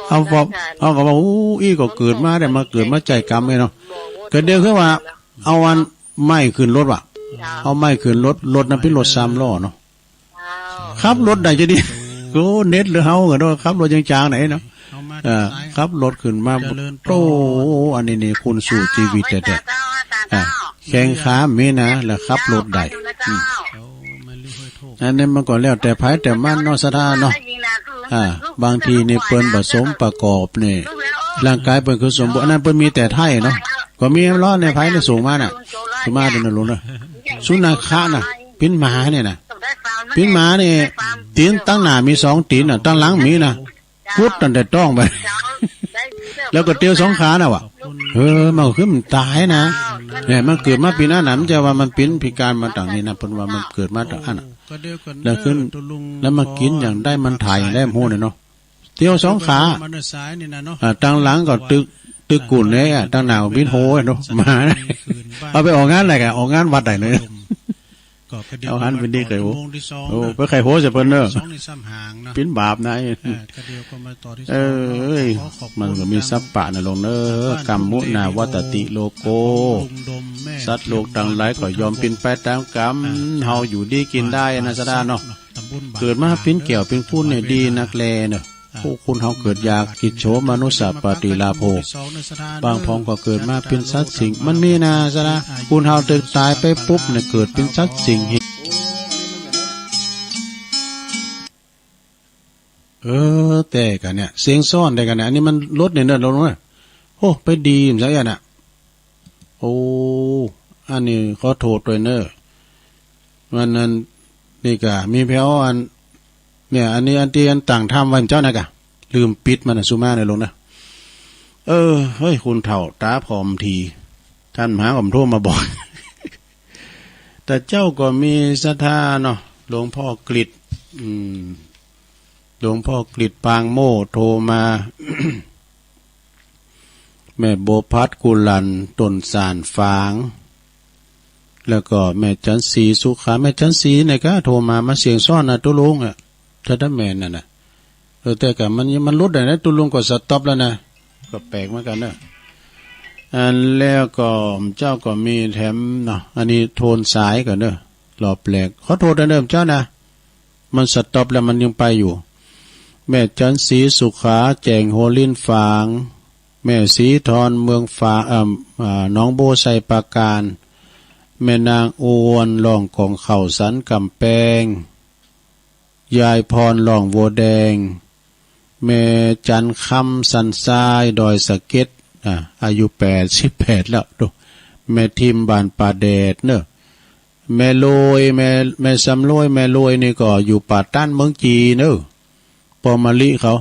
เอาบอกโอ้อีก็เกิดมาได้มาเกิดมาใจกรรมเนาะเกิดเดียวคือว่าเอาวันไม่ขึ้นรถว่ะเอาไม่ขึ้นรถนั้นเป็นรถ3ล้อเนาะขับรถได้จะดีโอ้เน็ตหรือเฮากันเนาะขับรถจางๆไหนเนาะขับรถขึ้นมาโตอันนี้คุณสู่ชีวิตแต่แข้งขามีนะแล้วขับรถได้อันนี้มันก็แล้วแต่ไผแต่มันเนาะสะดาเนาะบางทีนี่เปิ้นผสมประกอบนี่ร่างกายเปิ้นคือสมบูรณ์นั้นเปิ้นมีแต่ไทยเนาะก็มีล้อในไผนี่สูงมาน่ะสูงมาเป็นลุงน่ะสุนัขะน่ะปิ้นหมาเนี่ยน่ะปิ้นหมานี่ตีนตั้งหน้ามี2ตีนน่ะตั้งหลังมีน่ะพุดตั้งแต่ต้องไปแล้วก็เตี้ยว2ขาน่ะว่ะมันคือมันตายนะเนี่ยมันเกิดมาปีหน้าหนำจะว่ามันปิ้นพิการมาต่างนี่นะเพิ่นว่ามันเกิดมาต่างอันน่ะแล้วขึ้นแล้วมากินอย่างได้มันถ่ายอย่างได้โหเนี่ยเนาะเตี้ยว2ขาตั้งหลังก็ตึก ตึกกุ่นเนี่ยตั้งหนาวบินโฮเนาะมาเอาไปออกงานอะไรกันออกงานวัดไหนเลยเอาหันเป็นดีไข่โหโอ้ไปไข่โหจะเพิ่นเนอะปิ้นบาปนะมันก็มีสัพปะนะลงเนอะกรรมมุนาวัตติโลโกสัตว์โลกต่างหลายก็ยอมปิ้นไปตามกรรมเฮาอยู่ดีกินได้นะสะดาเนาะเกิดมาปิ้นเกี่ยวปิ้นพูนเนี่ยดีนักแลเนาะผู้คุณเฮาเกิดอยากกิจโฉมนุสสะปฏิลาโภบางพองก็เกิดมาเป็นสัตว์สิ่งมันมีนะสะดาคุณเฮาตึกตายไปปุ๊บเนี่ยเกิดเป็นสัตว์สิ่งแต่กันเนี่ยเสียงซ่อนได้กันเนี่ยอันนี้มันลดเนี่ยเนอะเราเนี่ยโอ้ไปดีมซะอย่างน่ะโอ้อันนี้ขอโทษด้วยเนอะมันนั้นนี่กะมีแพ้วอันเนี่ยอันนี้อันที่อันต่างทำวันเจ้านะกะลืมปิดมันสุมาเนี่ยลงนะเฮ้ยคุณเถ่าตาผอมทีท่านมหาผมโทรมาบอก แต่เจ้าก็มีศรัทธาเนาะหลวงพ่อกฤษหลวงพ่อกฤษปางโมโทรมา แม่โบพัดกุลันต้นสารฟางแล้วก็แม่จันสีสุขาแม่จันสีเนี่ยก็โทรมาเสียงซ่อนนะตุลุงอ่ะถ้าได้แม่นั่นน่ะแต่ก็มันลดได้นะตุลุงก็สต็อปแล้วนะก็แปลกเหมือนกันเนอะอันแล้วก็เจ้าก็มีแถมเนาะอันนี้โทนสายกันเนอะหลอบแปลกขอโทษนะเดิมเจ้านะมันสต็อปแล้วมันยังไปอยู่แม่จันสีสุขาแจงโฮลินฝางแม่สีทอนเมืองฝางน้องโบไซปาการแม่นางอวนล่องของเข่าสันกำแพงยายพรล่องโวแดงแม่จันคำสันทรายดอยสะเก็ดอายุ88แล้วดูแม่ทิมบานป่าแดดเนอะแม่ลอยแม่สำลอยแม่ลอยนี่ก็อยู่ป่าต้านเมืองจีเนอะปอมาลิเขา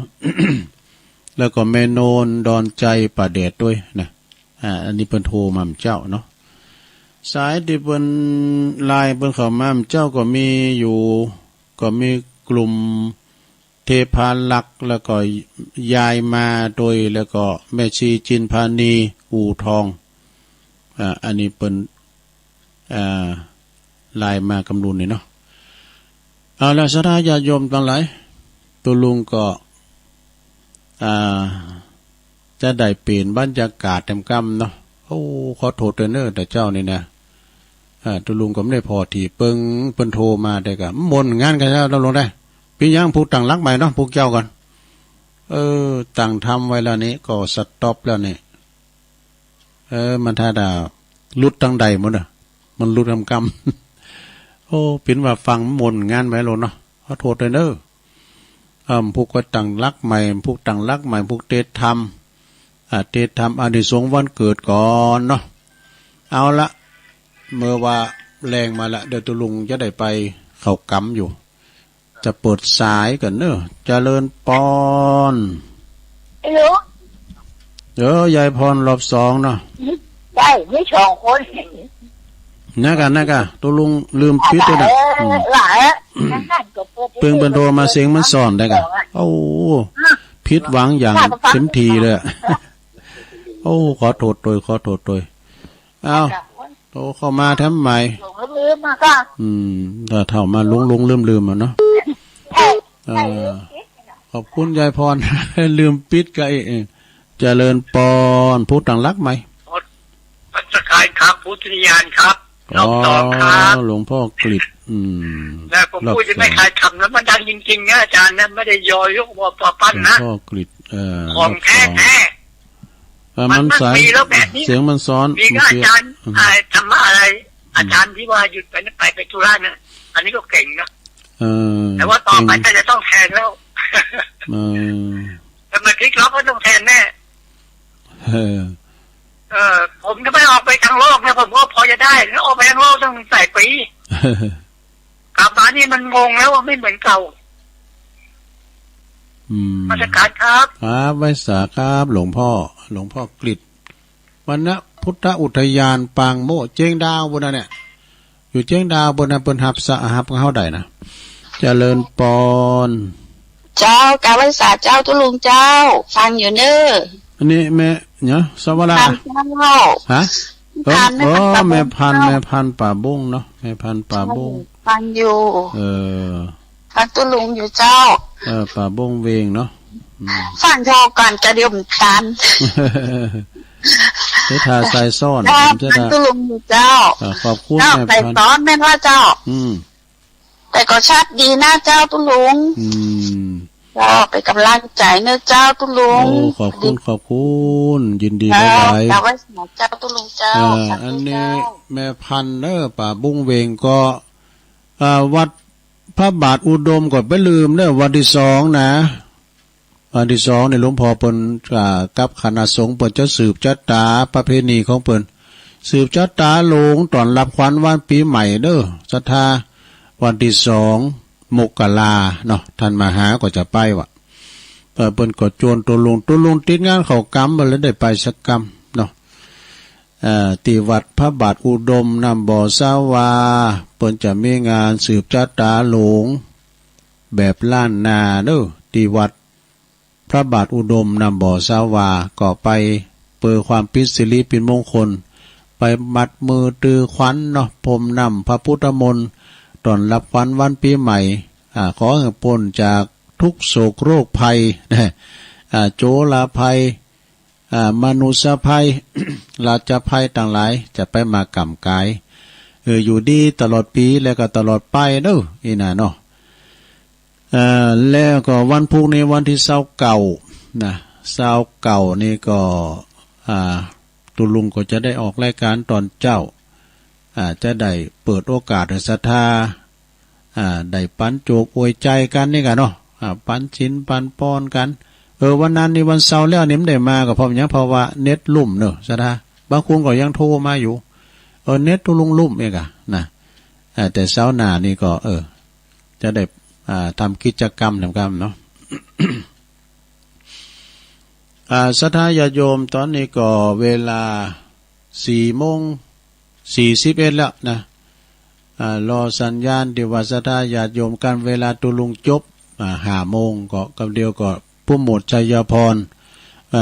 แล้วก็แม่โนนดอนใจป่าแดดด้วยนะอันนี้เป็นโทรมาเจ้าเนาะสายที่เป็นลายเป็นเขามาเจ้าก็มีอยู่ก็มีกลุ่มเทพาลักษ์แล้วก็ยายมาโดยแล้วก็แม่ชีจินพานีอู่ทองอันนี้เป็นลายมากำลุนนี่เนาะเอาละสถาญาติโยมทั้งหลายตัวลุงก็จะได้เปลี่ยนบรรยากาศเต็มกำเนาะโอ้ขอโทษเนอแต่เจ้านี่นะตัวลุงก็ไม่ได้พอที่เปิ้นโทรมาได้กะมนงานกันแล้วเราลงได้พี่ย่างผู้ต่างรักใหม่เนาะพวกเจ้ากันต่างทำไว้แล้วนี้ก็สต็อปแล้วนี่มันถ้าดาลุดตั้งใดหมดอ่ะมันลุดทำกรรม โอ้เป็นว่าฟังมนงานไว้ลงเนาะขอโทษเนอพวกก็ต่างรักใหม่พวกต่างรักใหม่พวกเตะทำอานิสงส์วันเกิดก่อนเนาะเอาละเมื่อว่าแรงมาละเดี๋ยวตุลุงจะได้ไปเข้ากำอยู่จะเปิดสายกันเนอะเจริญปอนยายพรรอบ2เนาะได้ไม่2 คนนักะตุลุงลืมปิดด้วยนะเพิ่งเป็นโทรมาเสียงมันซ่อนได้กะโอ้ผิดหวังอย่างเต็มทีเลยโอ้ขอโทษโดยเอาโตเข้ามาทำใหม่ถ้าเท่ามาลุงลืมอ่ะเนาะขอบคุณยายพร ลืมปิดกันเจริญปอนพูดต่างรักไหมพัฒกายครับพุทธิยานครับรอบ2ครับหลวงพ่อกฤษแต่ผมพูดจะไม่ขายคำแล้วมันดังจริงๆนะอาจารย์นะไม่ได้ยอยกว่าปอปั้นนะหลวงพ่อกฤษของแท้มันสายเสียงมันซ้อนมีอาจารย์ธรรมะอะไรอาจารย์ที่ว่าหยุดไปธุระนะอันนี้ก็เก่งนะแต่ว่าต่อไปจะต้องแทนแล้วแต่มาคลิกเราก็ต้องแทนแน่ผมจะไม่ออกไปทางโลกนะผมก็พอจะได้แล้วออกไปทางโลกต้องใส่ปีกลับมานี่มันงงแล้วว่าไม่เหมือนเก่ามาตรการครับไว้สาครับหลวงพ่อกฤษวันนะพุทธอุทยานปางโมเจียงดาวบนนั้นเนี่ยอยู่เจียงดาวบนนั้นเป็นหับสะหับเข้าได้นะเจริญปอนเจ้ากาวันศาสตร์เจ้าตุลุงเจ้าฟังอยู่เนอ อันนี้แม่เนี่ยสวัสดีฮะแม่พันป่าบุ้งเนาะแม่พันป่าบุ้งฟังอยู่ฟังตุลุงอยู่เจ้าป่าบุ้งเวงเนาะฟังโทรก่อนจะเดียวเหมือนกันเทธาใส่ซ่อนฟังตุลุงอยู่เจ้าขอบคุณแม่ใส่ซ้อนแม่ว่าเจ้าแต่ก็ชัดดีนะเจ้าตุลุงเจ้าไปกำลังใจเนื้อเจ้าตุลุงขอบคุณยินดีหลายๆไว้สมเจ้าตุลุงเจ้าอันนี้แม่พันป่าบุ้งเวงก็วัดพระบาทอุดมก็ไปลืมวันที่2นะวันที่2ในหลวงพ่อเปิ้นกับคณะสงฆ์เปิ้นจะสืบจัตตาประเพณีของเปิ้นสืบจัตตาหลงตอนรับขวัญวันปีใหม่ศรัทธาวันที่2 มกราเนาะท่านมหาก็จะไปวะเปิ้นก็จวนตัวลุงติดงานเขากรรมบ่เลยได้ไปสักกรรมเนาะที่วัดพระบาทอุดมนำบ่อสาวาเปิ้นจะมีงานสืบจัตตาหลงแบบล้านนาที่วัดพระบาทอุดมนำบ่อสาวาก็ไปเปิดความปิสิริเป็นมงคลไปมัดมือตือขวัญเนาะพรมนำพระพุทธมนต์ตอนรับขวัญวันปีใหม่ขอให้พ้นจากทุกโศกโรคภัยโจรภัยมนุษยภัย ราชภัยต่างหลายจะไปมากำกายอยู่ดีตลอดปีแล้วก็ตลอดไปอีน่ะเนาะแล้วก็วันพรุ่งนี้วันที่29นะ29นี่ก็ตุลุงก็จะได้ออกรายการตอนเจ้าจะได้เปิดโอกาสให้ศรัทธาได้ปันโจกอวยใจกันนี่กันเนาะปันชิ้นปันป้อนกันวันนั้นนี่วันเสาร์แล้วนี่ไม่ได้มาก็เพราะอย่างเพราะว่าเน็ตลุ่มเนอะศรัทธาบางคนก็ยังโทรมาอยู่เน็ตตุลุงลุ่มเองนะแต่เสาร์หน้านี่ก็จะได้ทำกิจกรรมเนาะ ศรัทธาญาติโยมตอนนี้ก็เวลา4:41แล้วนะรอสัญญาณที่ว่าศรัทธาญาติโยมกันเวลาตุลุงจบ5 โมงก็กับเดียวก็ผู้หมวดชัยพร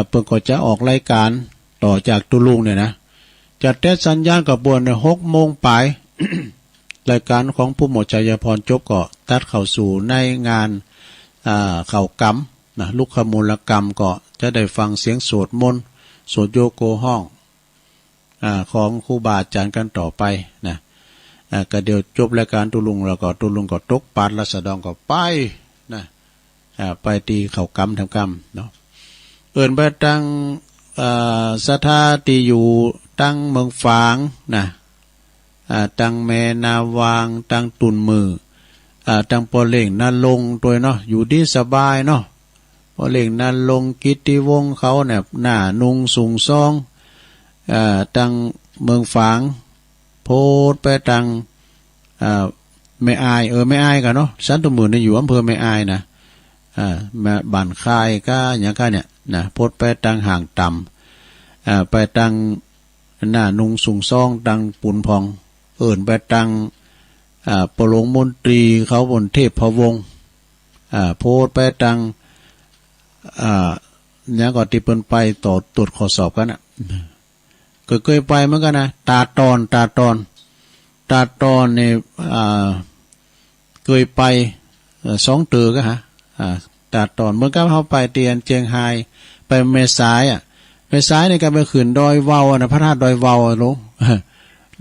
เพิ่นก็จะออกรายการต่อจากตุลุงเนี่ยนะจัดแต่สัญญาณกับบวน6 โมงปลาย รายการของผู้หมวดชัยพรจบก็ตัดเข้าสู่ในงานเข้ากรรมนะลูกขมูลกรรมก็จะได้ฟังเสียงสวดมนต์สวดโยโกห้องของครูบาอาจารย์กันต่อไปนะก็เดี๋ยวจบรายการตุลุงแล้วก็ตุลุงก็ตกปาดรัศดรก็ไปนะไปตีเข้ากรรมทำกรรมเนาะไปตั้งศรัทธาที่อยู่ตั้งเมืองฝางนะตั้งแม่นาวางตั้งตุนมือตั้งปอเล่งนาลงตัวเนาะอยู่ดีสบายเนาะปอเล่งนาลงกิตติวงศ์เขาเนี่ยหน้านุงสูงซองตั้งเมืองฝางโพดไปตั้งแม่อายแม่อายกันเนาะสันตุมือเนี่ยอยู่อำเภอแม่อายนะแม่บ้านค่ายก็อย่างกันเนี่ยนะโพดไปตั้งห่างต่ำไปตั้งหน้านุงสูงซองตั้งปุนพองไปตั้งปลงมนตรีเขาบนเทพพวงศ์โพดไปตั้งเนี่ยก็ที่เปิ้นไปต่อตรวจข้อสอบกันเคยไปเหมือนกันนะตาตอนเนี่ยเคยไป2 เตือก็ตาตอนเหมือนกับเขาไปเตียนเจียงไฮไปเมษายเมษายนี่ก็ไปขึ้นดอยเว้านะพระธาตุดอยเว้าลง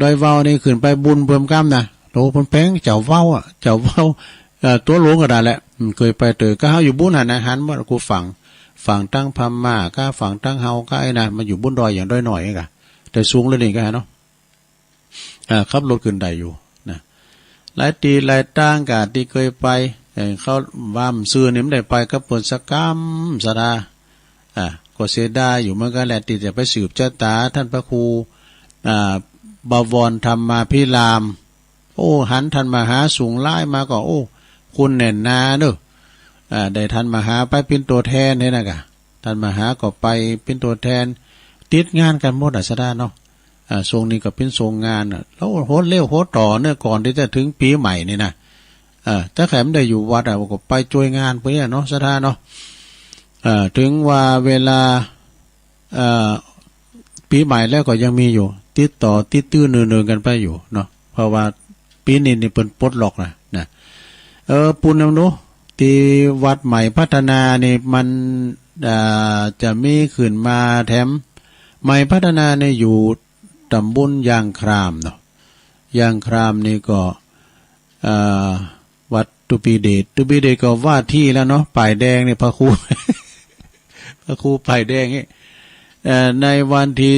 ดอยเว้านี่ขึ้นไปบุญเพิ่มกล้ามนะโหเพิ่นแพงเจ้าเว้าตัวหลวงก็ได้แหละเคยไปเตอก็เฮาอยู่บุญนะหันว่ากูฝั่งตั้งพม่าก็ฝั่งตั้งเฮาก็ไอ้นะมาอยู่บุญดอยอย่างดอยหน่อยเองอะแต่สูงเลยนี่ก็เนาะขับรถขึ้นได้อยู่นะหลายตีหลายตั้งกะที่เคยไปเขาว่ามซื้อนี่ไม่ได้ไปกับเปิ้นสักกรรมสดาก็เสียดายอยู่เหมือนกันแหละที่จะไปสืบชะตาท่านพระครูบวรธรรมาภิรามหันท่านมหาสูงไล่มาก็คุณแน่นนาได้ท่านมหาไปเป็นตัวแทนนี่นะกะท่านมหาก็ไปเป็นตัวแทนติดงานกันหมดสดาเนาะทรงนี้ก็เป็นทรงงานแล้วโหดเลี้ยวโหดต่อเนี่ยก่อนที่จะถึงปีใหม่นี่นะถ้าแขมได้อยู่วัดก็ไปช่วยงานเพื่อนเนาะสดาเนาะถึงว่าเวลา ปีใหม่แล้วก็ยังมีอยู่ติดต่อติดตื้อเนืองๆกันไปอยู่เนาะเพราะว่าปีนี้นี่เปิ้นปลดล็อกนะปุณณนุที่วัดใหม่พัฒนานี่มันจะมีขึ้นมาแถมใหม่พัฒนาเนี่ยอยู่ตำบลยางครามเนาะยางครามนี่ก็วัดตุปีเดชก็ว่าที่แล้วเนาะป้ายแดงนี่พระครู พระครูป้ายแดงนี่ในวันที่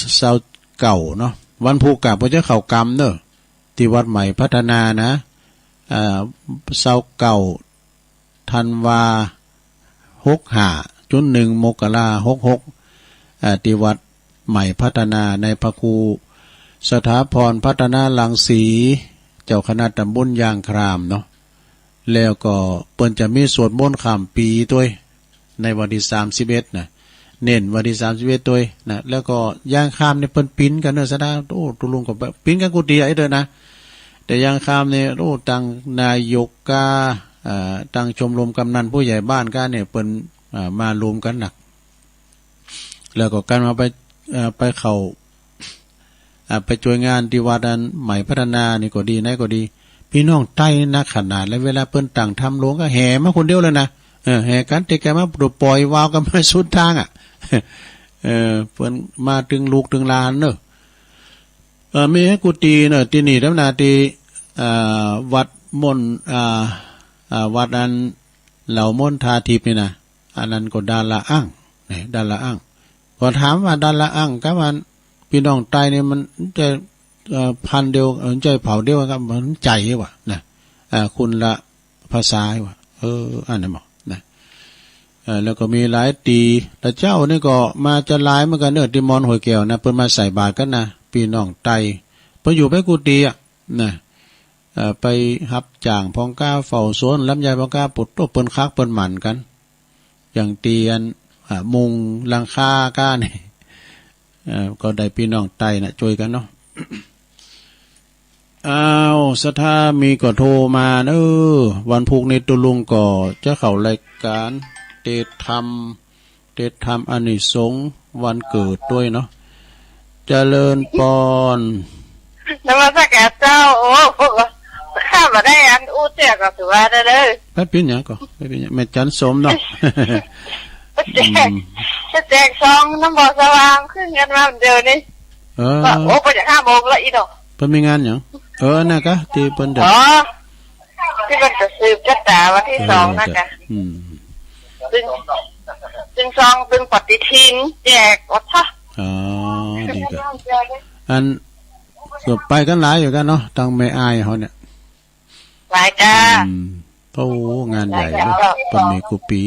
20เก่าเนาะวันภูกะพระเจ้าเขากรรมเนอะที่วัดใหม่พัฒนานะเก่าธันวา65 1 มกราคม 66ที่วัดใหม่พัฒนาในพระครูสถาพรพัฒนาลังสีเจ้าคณะตำบลยางครามเนาะแล้วก็เปิ้นจะมีสวดมนต์ข้ามปีด้วยในวันที่31นะเน้นวันที่31ด้วยนะแล้วก็ยางครามเนี่ยเปิ้นปิ้นกันเนอะซะนะโอ้ตุลุงก็ปิ้นกันกุฏิไอ้เด้อนะแต่ยางครามเนี่ยโอ้ตั้งนายกกาตั้งชมรมกำนันผู้ใหญ่บ้านกาเนี่ยเปิ้นมารวมกันหนักแล้วก็กันมาไปเข้าไปช่วยงานที่วัดนั้นใหม่พัฒนานี่ก็ดีนะก็ดีพี่น้องใต้นักขนาดและเวลาเปิ้นต่างทำหลวงก็แห่มาคนเดียวเลยนะแห่กันแต่แกมาปล่อยวาวกันมาสุดทางเปิ้นมาถึงลูกถึงหลานเนอะมีให้กุฏิเนอะที่นี่ธรรมดาที่วัดมนวัดนั้นเหล่ามนทาทิพย์นี่นะอันนั้นก็ดาละอั่งดาละอั่งก็ถามว่าดาละอั่งก็มันพี่น้องใต้เนี่ยมันจะพันเดียวใจเผาเดียวกันมันใจว่ะนะคุณละภาษาว่ะอันนั้นบอกนะแล้วก็มีหลายตีแต่เจ้านี่ก็มาจะหลายเหมือนกันเนอะที่มอนหอยแก้วนะเพิ่นมาใส่บาตรกันนะพี่น้องใต้เพิ่นอยู่ไปกุฏินะไปรับจ้างพองก้าเฝ้าสวนลำไยพองก้าปุดโตเปิ้นคักเปิ้นหมั่นกันอย่างเตียนมุงหลังคาก้านี่ก็ได้พี่น้องไต้นะช่วยกันเนาะ สถามีก็โทรมาวันพุกนี้ตุลุงก็จะเข้ารายการเทศธรรมอานิสงส์วันเกิดด้วยเนาะเจริญปอนนมัสการเจ้าโอ้ข้ามาได้อันอู้เตี้ยก็ถือว่าได้เลยไปเป็นหยังก็ไปเป็นหยังแม่จันสมเนาะแจกซองน้ำบ่อสว่างขึ้นกันมาเดี๋ยวนี้โอ้ไปจาก5 โมงแล้วอีดอกเพิ่นมีงานหยังน่ะกะที่เพิ่นที่มันจะสืบชะตาวันที่2นะกะซึ่งซองซึ่งปฏิทินแจกอดซะดีกะอันก็ไปกันหลายอยู่กันเนาะทางแม่อายเฮาเนี่ยหลายจ้าโอ้งานใหญ่เนาะเพิ่นมีกุปี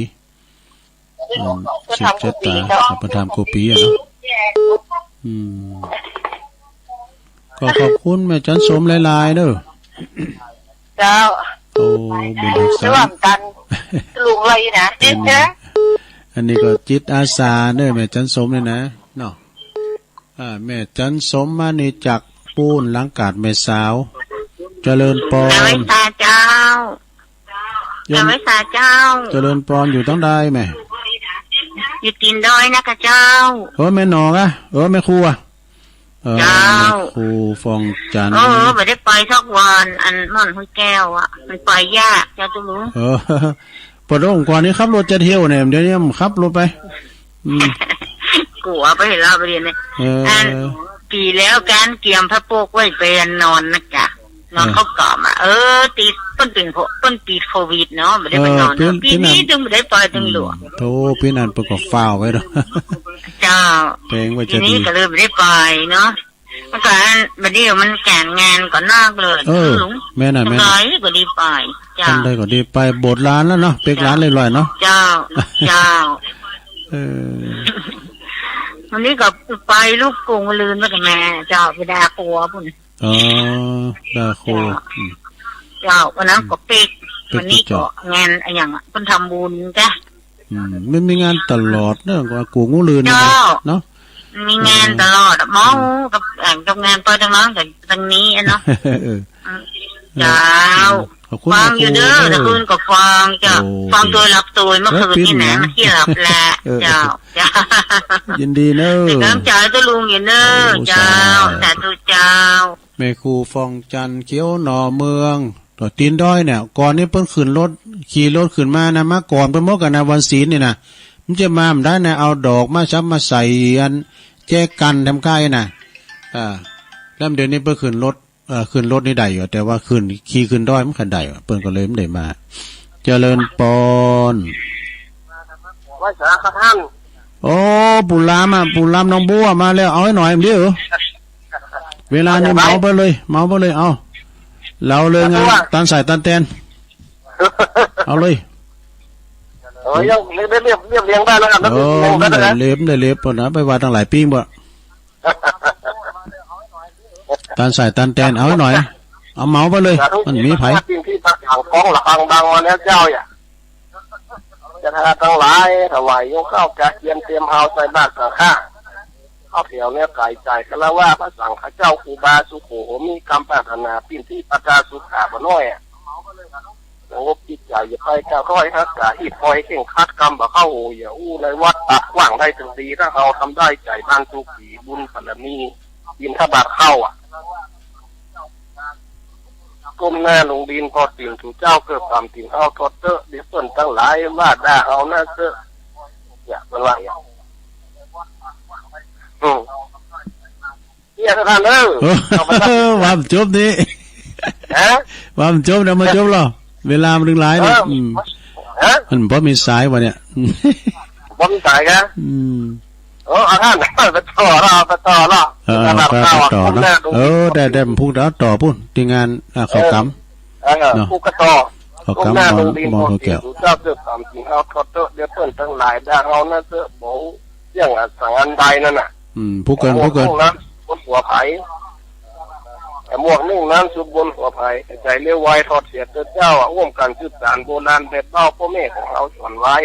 สืบชะตาประทำกุปีเนาะก็ขอบคุณแม่จันสมหลายๆเด้อเจ้าโอ้บุญรักษาร่วมกันลุงเลยนะเจ๊อันนี้ก็จิตอาสาเด้อแม่จันสมเลยนะเนาะแม่จันสมมานี่จากปูนหลังกาดแม่สาวเจริญปอนเจ้าเจ้าเจริญปอนอยู่ต้องได้แม่อยู่ตีนดอยนะกะเจ้าแม่หนอกแม่ครูเจ้าครูฟองจันไม่ได้ไปสักวันอันม่อนห้วยแก้วมันไปยากเจ้าตุ้ลุงปดองก่อนนี้ขับรถจะเที่ยวเนี่ยเดี๋ยวนี้ขับรถไปกลัวไปเห็นเราไปเรียนเลยปีแล้วการเกี่ยมพระโปกไว้เป็นนอนนะจ๊ะนอนเข้ากล่อมตีต้นปีโควิดเนาะไม่ได้ไปนอนปีนี้จึงไม่ได้ไปถึงหลวงโธ่พี่นันประกอบฟ้าไว้ด้วยเจ้าเพลงว่าจะดีทีนี้ก็เลยไม่ได้ไปเนาะเมื่อก่อนบัดนี้มันแก่งานก่อนนอกเลยลุงแม่น่ะแม่ก็ดีไปเจ้าทำได้ก็ดีไปโบสถ์ร้านแล้วเนาะเป็กร้านเลยลอยเนาะเจ้าวันนี้ก็ไปลูกกรุงลืนมากับแม่เจ้าไปดาปัวพุ่นดาโคเจ้าวันนั้นก็เป็กวันนี้ก็งานอย่างเพิ่นทำบุญจ้ะไม่มีงานตลอดเนอะว่ากูงูลืนเนาะมีงานตลอดหมอกับงานไปทางนั้นกับทางนี้เนาะเจ้า ขอบคุณ ฟังอยู่เด้อตะคืนก็ฟังจ้ะฟังตัวหลับตัวเมื่อคืนนี่นะเมื่อกี้หลับแหละเจ้าจ้ายินดีเนอะเป็นกำลังใจตัวลุงอยู่เนอะเจ้าสาธุเจ้าแม่ครูฟองจันเขียวหน่อเมืองต่อตีนด้อยเนี่ยก่อนนี้เพิ่นขึ้นรถขี่รถขึ้นมานะมาก่อนเพิ่นมกกันนะวันศีลนี่นะมันจะมาได้นะเอาดอกมาช้ำมาใส่อันแจกันทำใกล้น่ะแล้วเดี๋ยวนี้เพิ่นขึ้นรถนี่ได้อยู่แต่ว่าขี่ขึ้นด้อยมันคันได้เพิ่นก็เลยไม่ได้มาเจริญปอนว่าสาครับท่านโอ้ปุรามน้องบัวมาแล้วเอาให้หน่อยมั้ยเหรอเวลานี้เมาไปเลยเอาเราเลยงานตันใส่ตันแตนเอาเลยยังเรียงได้แล้วครับได้เล็บปะนะไปว่าตั้งหลายปีบ่ตันใส่ตันแตนเอาให้หน่อยเอาเมาไปเลยมันมีไผที่พักอย่างกองหลังดังมาแล้วเจ้าอย่าจะทาตั้งหลายถวายยกข้าวกะเทียมเตรียมเอาใส่บาตรสังฆาข้าวเถียวเนี่ยไก่ใจกันแล้วว่าพระสังฆเจ้าครูบาสุโขมีคำปรารถนาปิ่นที่ประกาสุขาบ่น้อยงบจิตใจอย่าไปก้าวค่อยฮักกะหิดคอยเข่งคัดกรรมบ่เข้าอย่าอู้ในวัดตักกว้างได้ถึงดีถ้าเราทำได้ใจบ้านทุกปีบุญบารมีบินทบาทเข้าก้มหน้าลงดินพอตื่นถูเจ้าเกิดความตื่นเอาทอดเตอะเดี๋ยวส่วนตั้งหลายว่าด่าเอาหน้าเตอะอย่าเป็นไรเนี่ยท่านว่าจบนี้ว่าจบนะมาจบหรอเวลามันถึงหลายเนี่ยมันเพราะมีสายวะเนี่ยบ่มีสายกันท่านไปต่อแล้วต่อเนาะได้พูดแล้วต่อพูดที่งานเขากำพูดก็ต่อเขากำมองเขาแก้วเจ้าเกิดความจริงเอาทอดเตอะเดี๋ยวเพิ่นทั้งหลายด่าเอาหน้าเตอะโบเรื่องสังอันใดนั่นน่ะผู้เกินบนหัวไผ่แต่หมวกนึ่งน้ำซุบบนหัวไผ่ใจเลี้ยวไวทอดเสียเจ้าร่วมกันสืบสานโบราณแบบเล่าพ่อแม่ของเราสอนไว้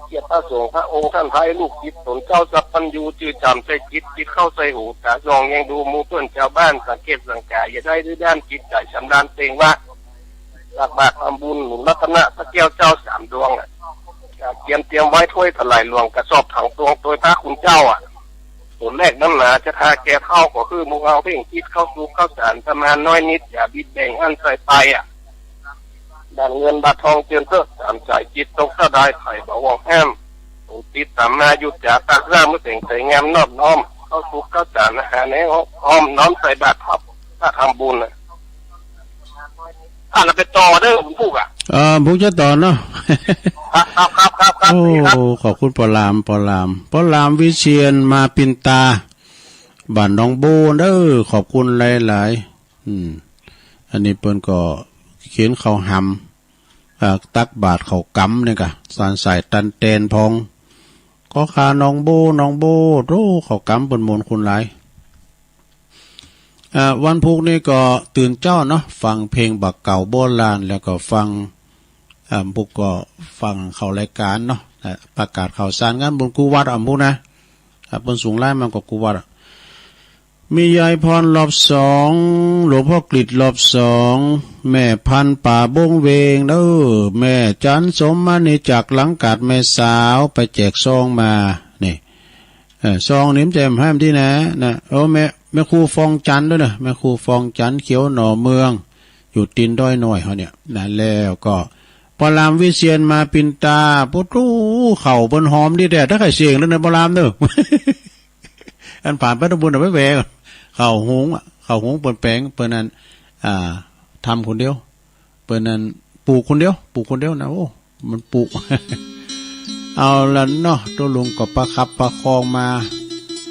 เกียรติพระสงฆ์พระองค์ท่านไทยลูกจิตสนเจ้าสัพพัญญูจืดจำใจจิตเข้าใจหูตาจองยังดูมูเพื่อนชาวบ้านสังเกตสังกายอย่าได้ด้วยด้านจิตใจชำนาญเตงว่าตักบาตรทำบุญหนุนรัตนะพระแก้วเจ้า3 ดวงเตรียมไว้ถ้วยถลายหลวงกระสอบถังตวงโดยพระคุณเจ้าส่วนแรกน้ำหนาจะทาแก่เข้าก็คือมูเอาเพ่งคิดเข้าสู่เข้าสารประมาณน้อยนิดอย่าบิดแบ่งอันใส่ไปด้านเงินบาททองเตือนเพื่อตามใจจิตตกถ้าได้ไข่บ่าวงแฮมติดตามมาหยุดจากตักร่างมือเต่งใส่งามนอบน้อมเข้าสู่เข้าสารอาหารในห้อมน้อมใส่บาตรทับถ้าทำบุญถ้าเราไปต่อเด้อผมพูดผมจะต่อเนาะครับโอ้ขอบคุณปอลามวิเชียนมาปินตาบ้านหนองบูเด้อขอบคุณหลายอันนี้เปิ้นก็เขียนเขาหำตักบาทเขากำเนี่ยกะสารใส่ตันเตนพองก็ขาหนองบูรู้เขากำเปิ้นมนคุณหลายวันพุธนี่ก็ตื่นเจ้าเนาะฟังเพลงบักเก่าโบราณแล้วก็ฟังพุกก็ฟังเขารายการเนาะประกาศข่าวสารงานบนกูวัดพุกนะบนสูงไล่มันก็กูวัดมียายพรรอบ2หลวงพ่อกฤษรอบ2แม่พันป่าบงเวงเด้อแม่จันสมมานี่จากหลังกาดแม่สาวไปแจกซองมานี่ซองนิ้มแจ่มห้ามที่นะแม่ครูฟองจันด้วยนะแม่ครูฟองจันเขียวหน่อเมืองอยู่ตีนด้อยน้อยเขาเนี่ยนั่นแล้วก็ปลามวิเชียนมาปินตาปุ๊บเข่าบนหอมดีแต่ถ้าใครเสียงแล้วนะปลามเด้ออันผ่านไปตะบุญเอาไว้แหวกเข่าหงเปิดแปลงเปิดนั้นทำคนเดียวเปิดนั้นปลูกคนเดียวนะโอ้มันปลูก เอาละเนาะตัวลุงก็ประคับประคองมา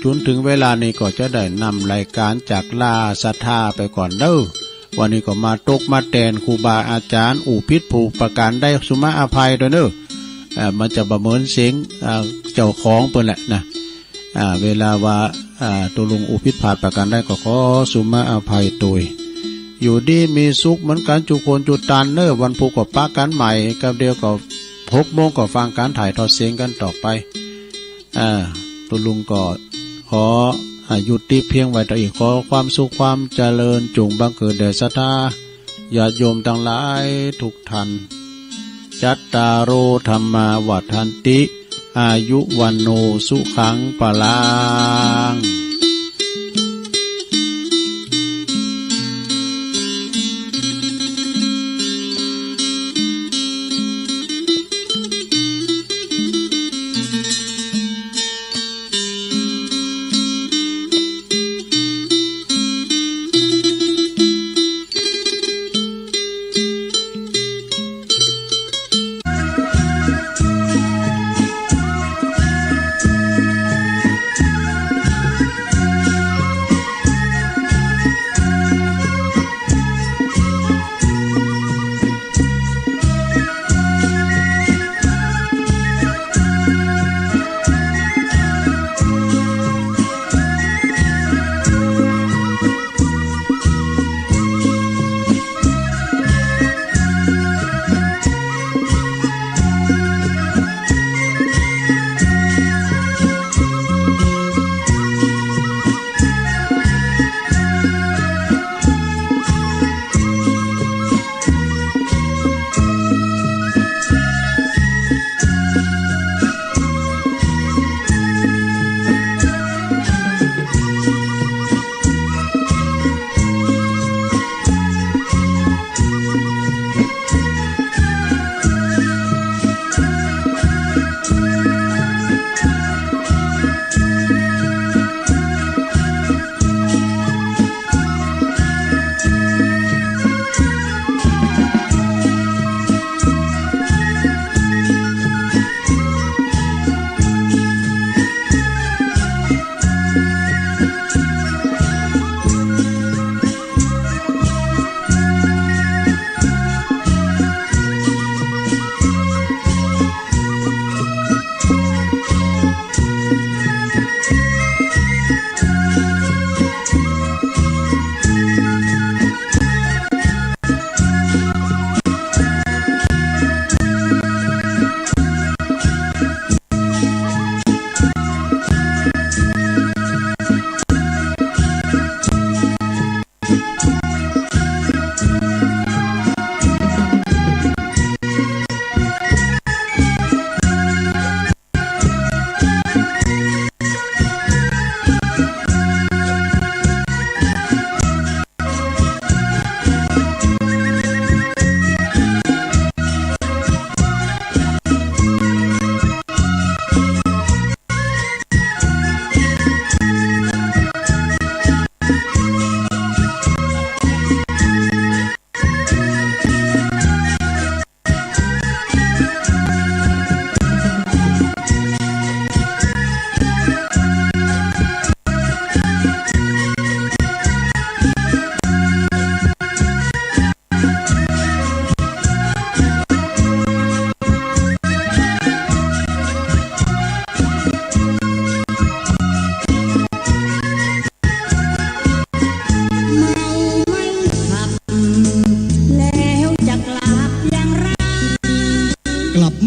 จนถึงเวลานี้ก็จะได้นำรายการจากลาศรัทธาไปก่อนเด้อวันนี้ก็มาตกมาแทนครูบาอาจารย์อุพิษผูกประการได้สุมาอภัยด้วยเด้อมันจะประเมินเสียงเจ้าของเปิ้นแหละนะเวลาว่าตัวลุงอุพิษผาดประการได้ก็ขอสุมาอภัยตุยอยู่ดีมีสุขเหมือนกันจุคนจุตานเด้อวันพุธก็ปะกันใหม่กับเดียวก็6 โมงก็ฟังการถ่ายทอดเสียงกันต่อไปตัวลุงก็ขอหยุดที่เพียงไว้ต่ออีกขอความสุขความเจริญจงบังเกิดแด่ศรัทธา ญาติโยมทั้งหลายทุกท่านจัตตารโอธรรมาวัฏฏันติอายุวันโนสุขังปะลัง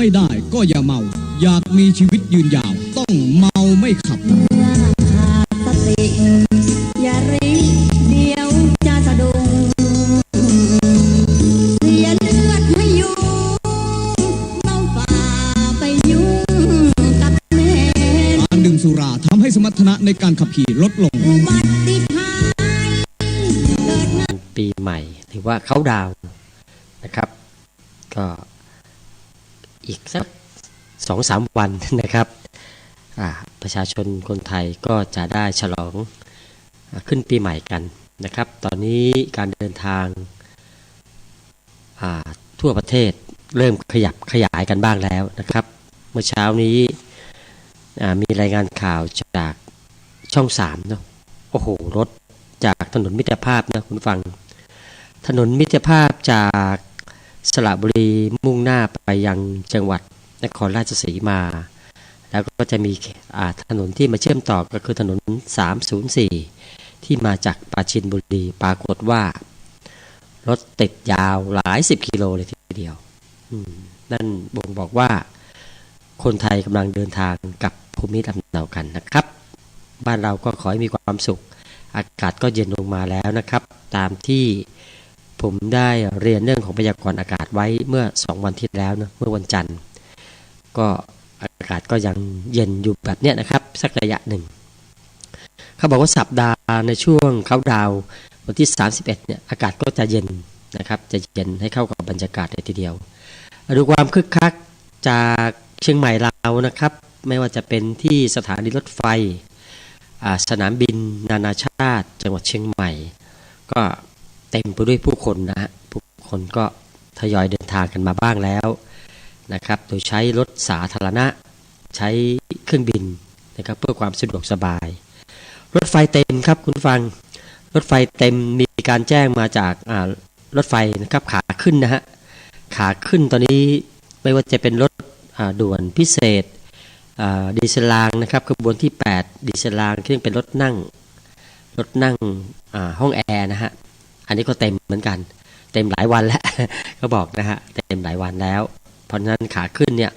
ไม่ได้ก็อย่าเมาอยากมีชีวิตยืนยาวต้องเมาไม่ขับขาดสติอย่ารีเดียวจะสะดุ้งเสียเลือดให้อยู่เมาฝ่าไปยุ่งกับแม่การดื่มสุราทำให้สมรรถนะในการขับขี่ลดลงอุบัติภัยเกิดงานปีใหม่หรือว่าเขาดาวนะครับก็อีกสัก 2-3 วันนะครับประชาชนคนไทยก็จะได้ฉลองขึ้นปีใหม่กันนะครับตอนนี้การเดินทางทั่วประเทศเริ่มขยายกันบ้างแล้วนะครับเมื่อเช้านี้มีรายงานข่าวจากช่อง3เนาะโอ้โหรถจากถนนมิตรภาพนะคุณฟังถนนมิตรภาพจากสระบุรีมุ่งหน้าไปยังจังหวัดนครราชสีมาแล้วก็จะมีถนนที่มาเชื่อมต่อก็คือถนน304ที่มาจากปราจีนบุรีปรากฏว่ารถติดยาวหลาย10กิโลเลยทีเดียวนั่นบ่งบอกว่าคนไทยกำลังเดินทางกับภูมิลำเนากันนะครับบ้านเราก็ขอให้มีความสุขอากาศก็เย็นลงมาแล้วนะครับตามที่ ผมได้เรียนเรื่องของพยากรณ์อากาศไว้เมื่อ2 วันที่แล้วนะเมื่อวันจันทร์ก็อากาศก็ยังเย็นอยู่แบบเนี้ยนะครับสักระยะหนึ่งเขาบอกว่าสัปดาห์ในช่วงเขาดาววันที่31เนี่ยอากาศก็จะเย็นนะครับจะเย็นให้เข้ากับบรรยากาศเลยทีเดียวดูความคึกคักจากเชียงใหม่เรานะครับไม่ว่าจะเป็นที่สถานีรถไฟสนามบินนานาชาติจังหวัดเชียงใหม่ก็เต็มไปด้วยผู้คนนะฮะผู้คนก็ทยอยเดินทางกันมาบ้างแล้วนะครับโดยใช้รถสาธารณะใช้เครื่องบินนะครับเพื่อความสะดวกสบายรถไฟเต็มครับคุณฟังรถไฟเต็มมีการแจ้งมาจากรถไฟนะครับขาขึ้นนะฮะขาขึ้นตอนนี้ไม่ว่าจะเป็นรถด่วนพิเศษดีเซลรางนะครับขบวนที่8ดีเซลรางที่เป็นรถนั่งห้องแอร์นะฮะอันนี้ก็เต็มเหมือนกันเต็มหลายวันแล้วเขาบอกนะฮะเต็มหลายวันแล้วเพราะฉะนั้นขาขึ้นเนี่ย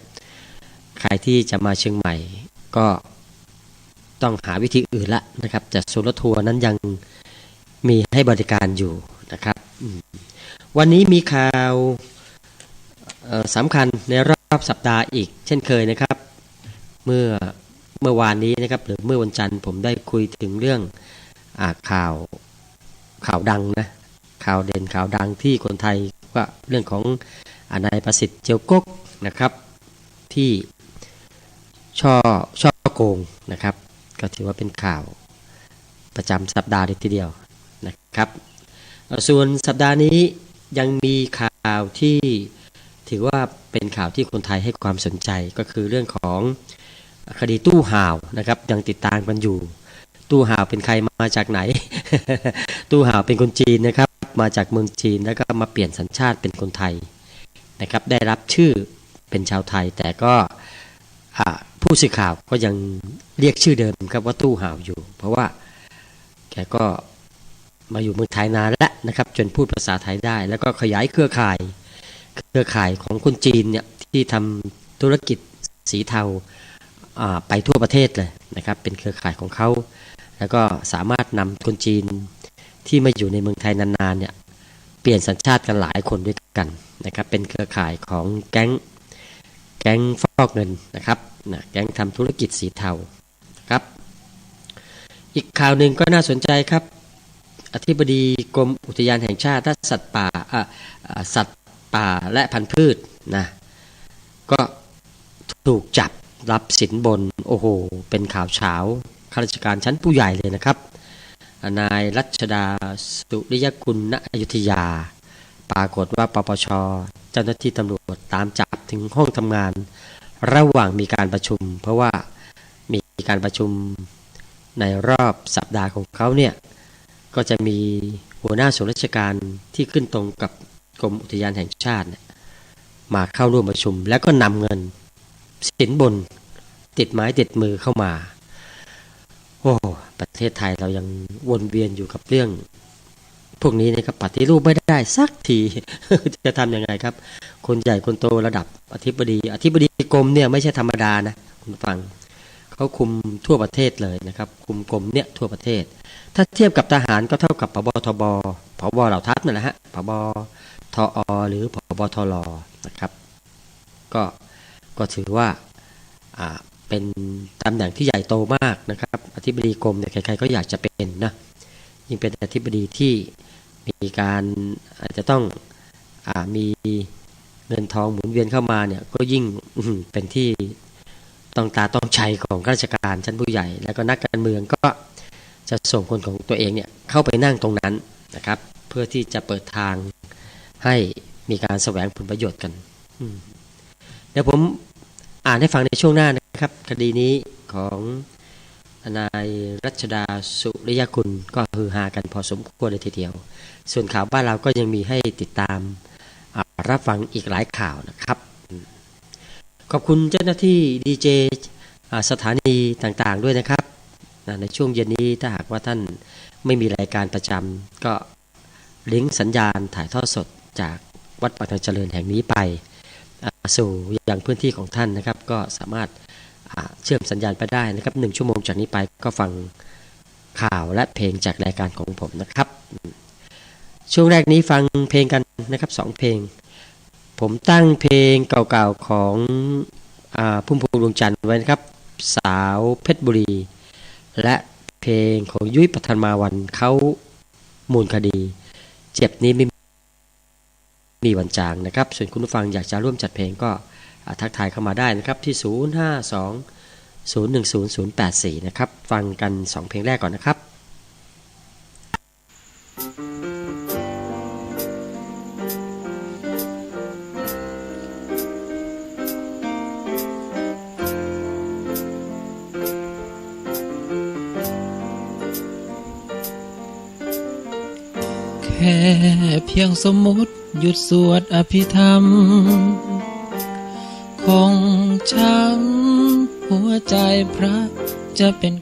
ใครที่จะมาเชียงใหม่ก็ต้องหาวิธีอื่นละนะครับแต่โซลทัวร์นั้นยังมีให้บริการอยู่นะครับวันนี้มีข่าวสำคัญในรอบสัปดาห์อีกเช่นเคยนะครับเมื่อวานนี้นะครับหรือเมื่อวันจันทร์ผมได้คุยถึงเรื่องข่าวดังนะข่าวเด่นข่าวดังที่คนไทยว่าเรื่องของนายประสิทธิ์เจียวกกนะครับที่ช่อโกงนะครับก็ถือว่าเป็นข่าวประจำสัปดาห์เลยทีเดียวนะครับส่วนสัปดาห์นี้ยังมีข่าวที่ถือว่าเป็นข่าวที่คนไทยให้ความสนใจก็คือเรื่องของคดีตู้ห่าวนะครับยังติดตามกันอยู่ตู้ห่าวเป็นใครมาจากไหน ตู้ห่าวเป็นคนจีนนะครับมาจากเมืองจีนแล้วก็มาเปลี่ยนสัญชาติเป็นคนไทยนะครับได้รับชื่อเป็นชาวไทยแต่ก็ผู้สื่อข่าวก็ยังเรียกชื่อเดิมครับว่าตู้ห่าวอยู่เพราะว่าแกก็มาอยู่เมืองไทยนานแล้วนะครับจนพูดภาษาไทยได้แล้วก็ขยายเครือข่ายของคนจีนเนี่ยที่ทำธุรกิจสีเทาไปทั่วประเทศเลยนะครับเป็นเครือข่ายของเขาแล้วก็สามารถนำคนจีนที่มาอยู่ในเมืองไทยนานๆเนี่ยเปลี่ยนสัญชาติกันหลายคนด้วยกันนะครับเป็นเครือข่ายของแก๊งฟอกเงินนะครับแก๊งทำธุรกิจสีเทาครับอีกข่าวหนึ่งก็น่าสนใจครับอธิบดีกรมอุทยานแห่งชาติและสัตว์ป่าและพันธุ์พืชนะก็ถูกจับรับสินบนโอ้โหเป็นข่าวเช้าข้าราชการชั้นผู้ใหญ่เลยนะครับนายรัชดาสุริยกุลณอยุธยาปรากฏว่าปปช.เจ้าหน้าที่ตำรวจตามจับถึงห้องทำงานระหว่างมีการประชุมเพราะว่ามีการประชุมในรอบสัปดาห์ของเขาเนี่ยก็จะมีหัวหน้าส่วนราชการที่ขึ้นตรงกับกรมอุทยานแห่งชาติมาเข้าร่วมประชุมแล้วก็นำเงินสินบนติดไม้ติดมือเข้ามาโอ้ประเทศไทยเรายังวนเวียนอยู่กับเรื่องพวกนี้นะครับปฏิรูปไม่ได้สักที จะทำยังไงครับคนใหญ่คนโตระดับอธิบดีกรมเนี่ยไม่ใช่ธรรมดานะคุณฟังเขาคุมทั่วประเทศเลยนะครับคุมกรมเนี่ยทั่วประเทศถ้าเทียบกับทหารก็เท่ากับผบ.ทบ.ผบ.เหล่าทัพนั่นแหละฮะผบ.ทอ.หรือผบ.ทล.นะครับก็ถือว่าเป็นตำแหน่งที่ใหญ่โตมากนะครับอธิบดีกรมเนี่ยใครๆก็อยากจะเป็นนะยิ่งเป็นอธิบดีที่มีการอาจจะต้องมีเงินทองหมุนเวียนเข้ามาเนี่ยก็ยิ่งเป็นที่ต้องตาต้องใจของข้าราชการชั้นผู้ใหญ่แล้วก็นักการเมืองก็จะส่งคนของตัวเองเนี่ยเข้าไปนั่งตรงนั้นนะครับเพื่อที่จะเปิดทางให้มีการแสวงผลประโยชน์กันเดี๋ยวผมอ่านให้ฟังในช่วงหน้านะครับคดีนี้ของนายรัชดาสุริยกุลก็ฮือฮากันพอสมควรเลยทีเดียวส่วนข่าวบ้านเราก็ยังมีให้ติดตามรับฟังอีกหลายข่าวนะครับขอบคุณเจ้าหน้าที่ดีเจสถานีต่างๆด้วยนะครับในช่วงเย็นนี้ถ้าหากว่าท่านไม่มีรายการประจำก็ลิงก์สัญญาณถ่ายทอดสดจากวัดปากทางเจริญแห่งนี้ไปสู่ยังพื้นที่ของท่านนะครับก็สามารถเชื่อมสัญญาณไปได้นะครับ1 ชั่วโมงจากนี้ไปก็ฟังข่าวและเพลงจากรายการของผมนะครับ ช่วงแรกนี้ฟังเพลงกันนะครับ2เพลงผมตั้งเพลงเก่าๆของพุ่มพวงดวงจันทร์ไว้นะครับสาวเพชรบุรีและเพลงของยุ้ยปฐมาวันเขามูลคดีเจ็บนี้ไม่มีวันจางนะครับส่วนคุณผู้ฟังอยากจะร่วมจัดเพลงก็ทักทายเข้ามาได้นะครับที่052-010-084นะครับฟังกัน2เพลงแรกก่อนนะครับแค่เพียงสมมุติหยุดสวดอภิธรรมของช้ำหัวใจพระจะเป็น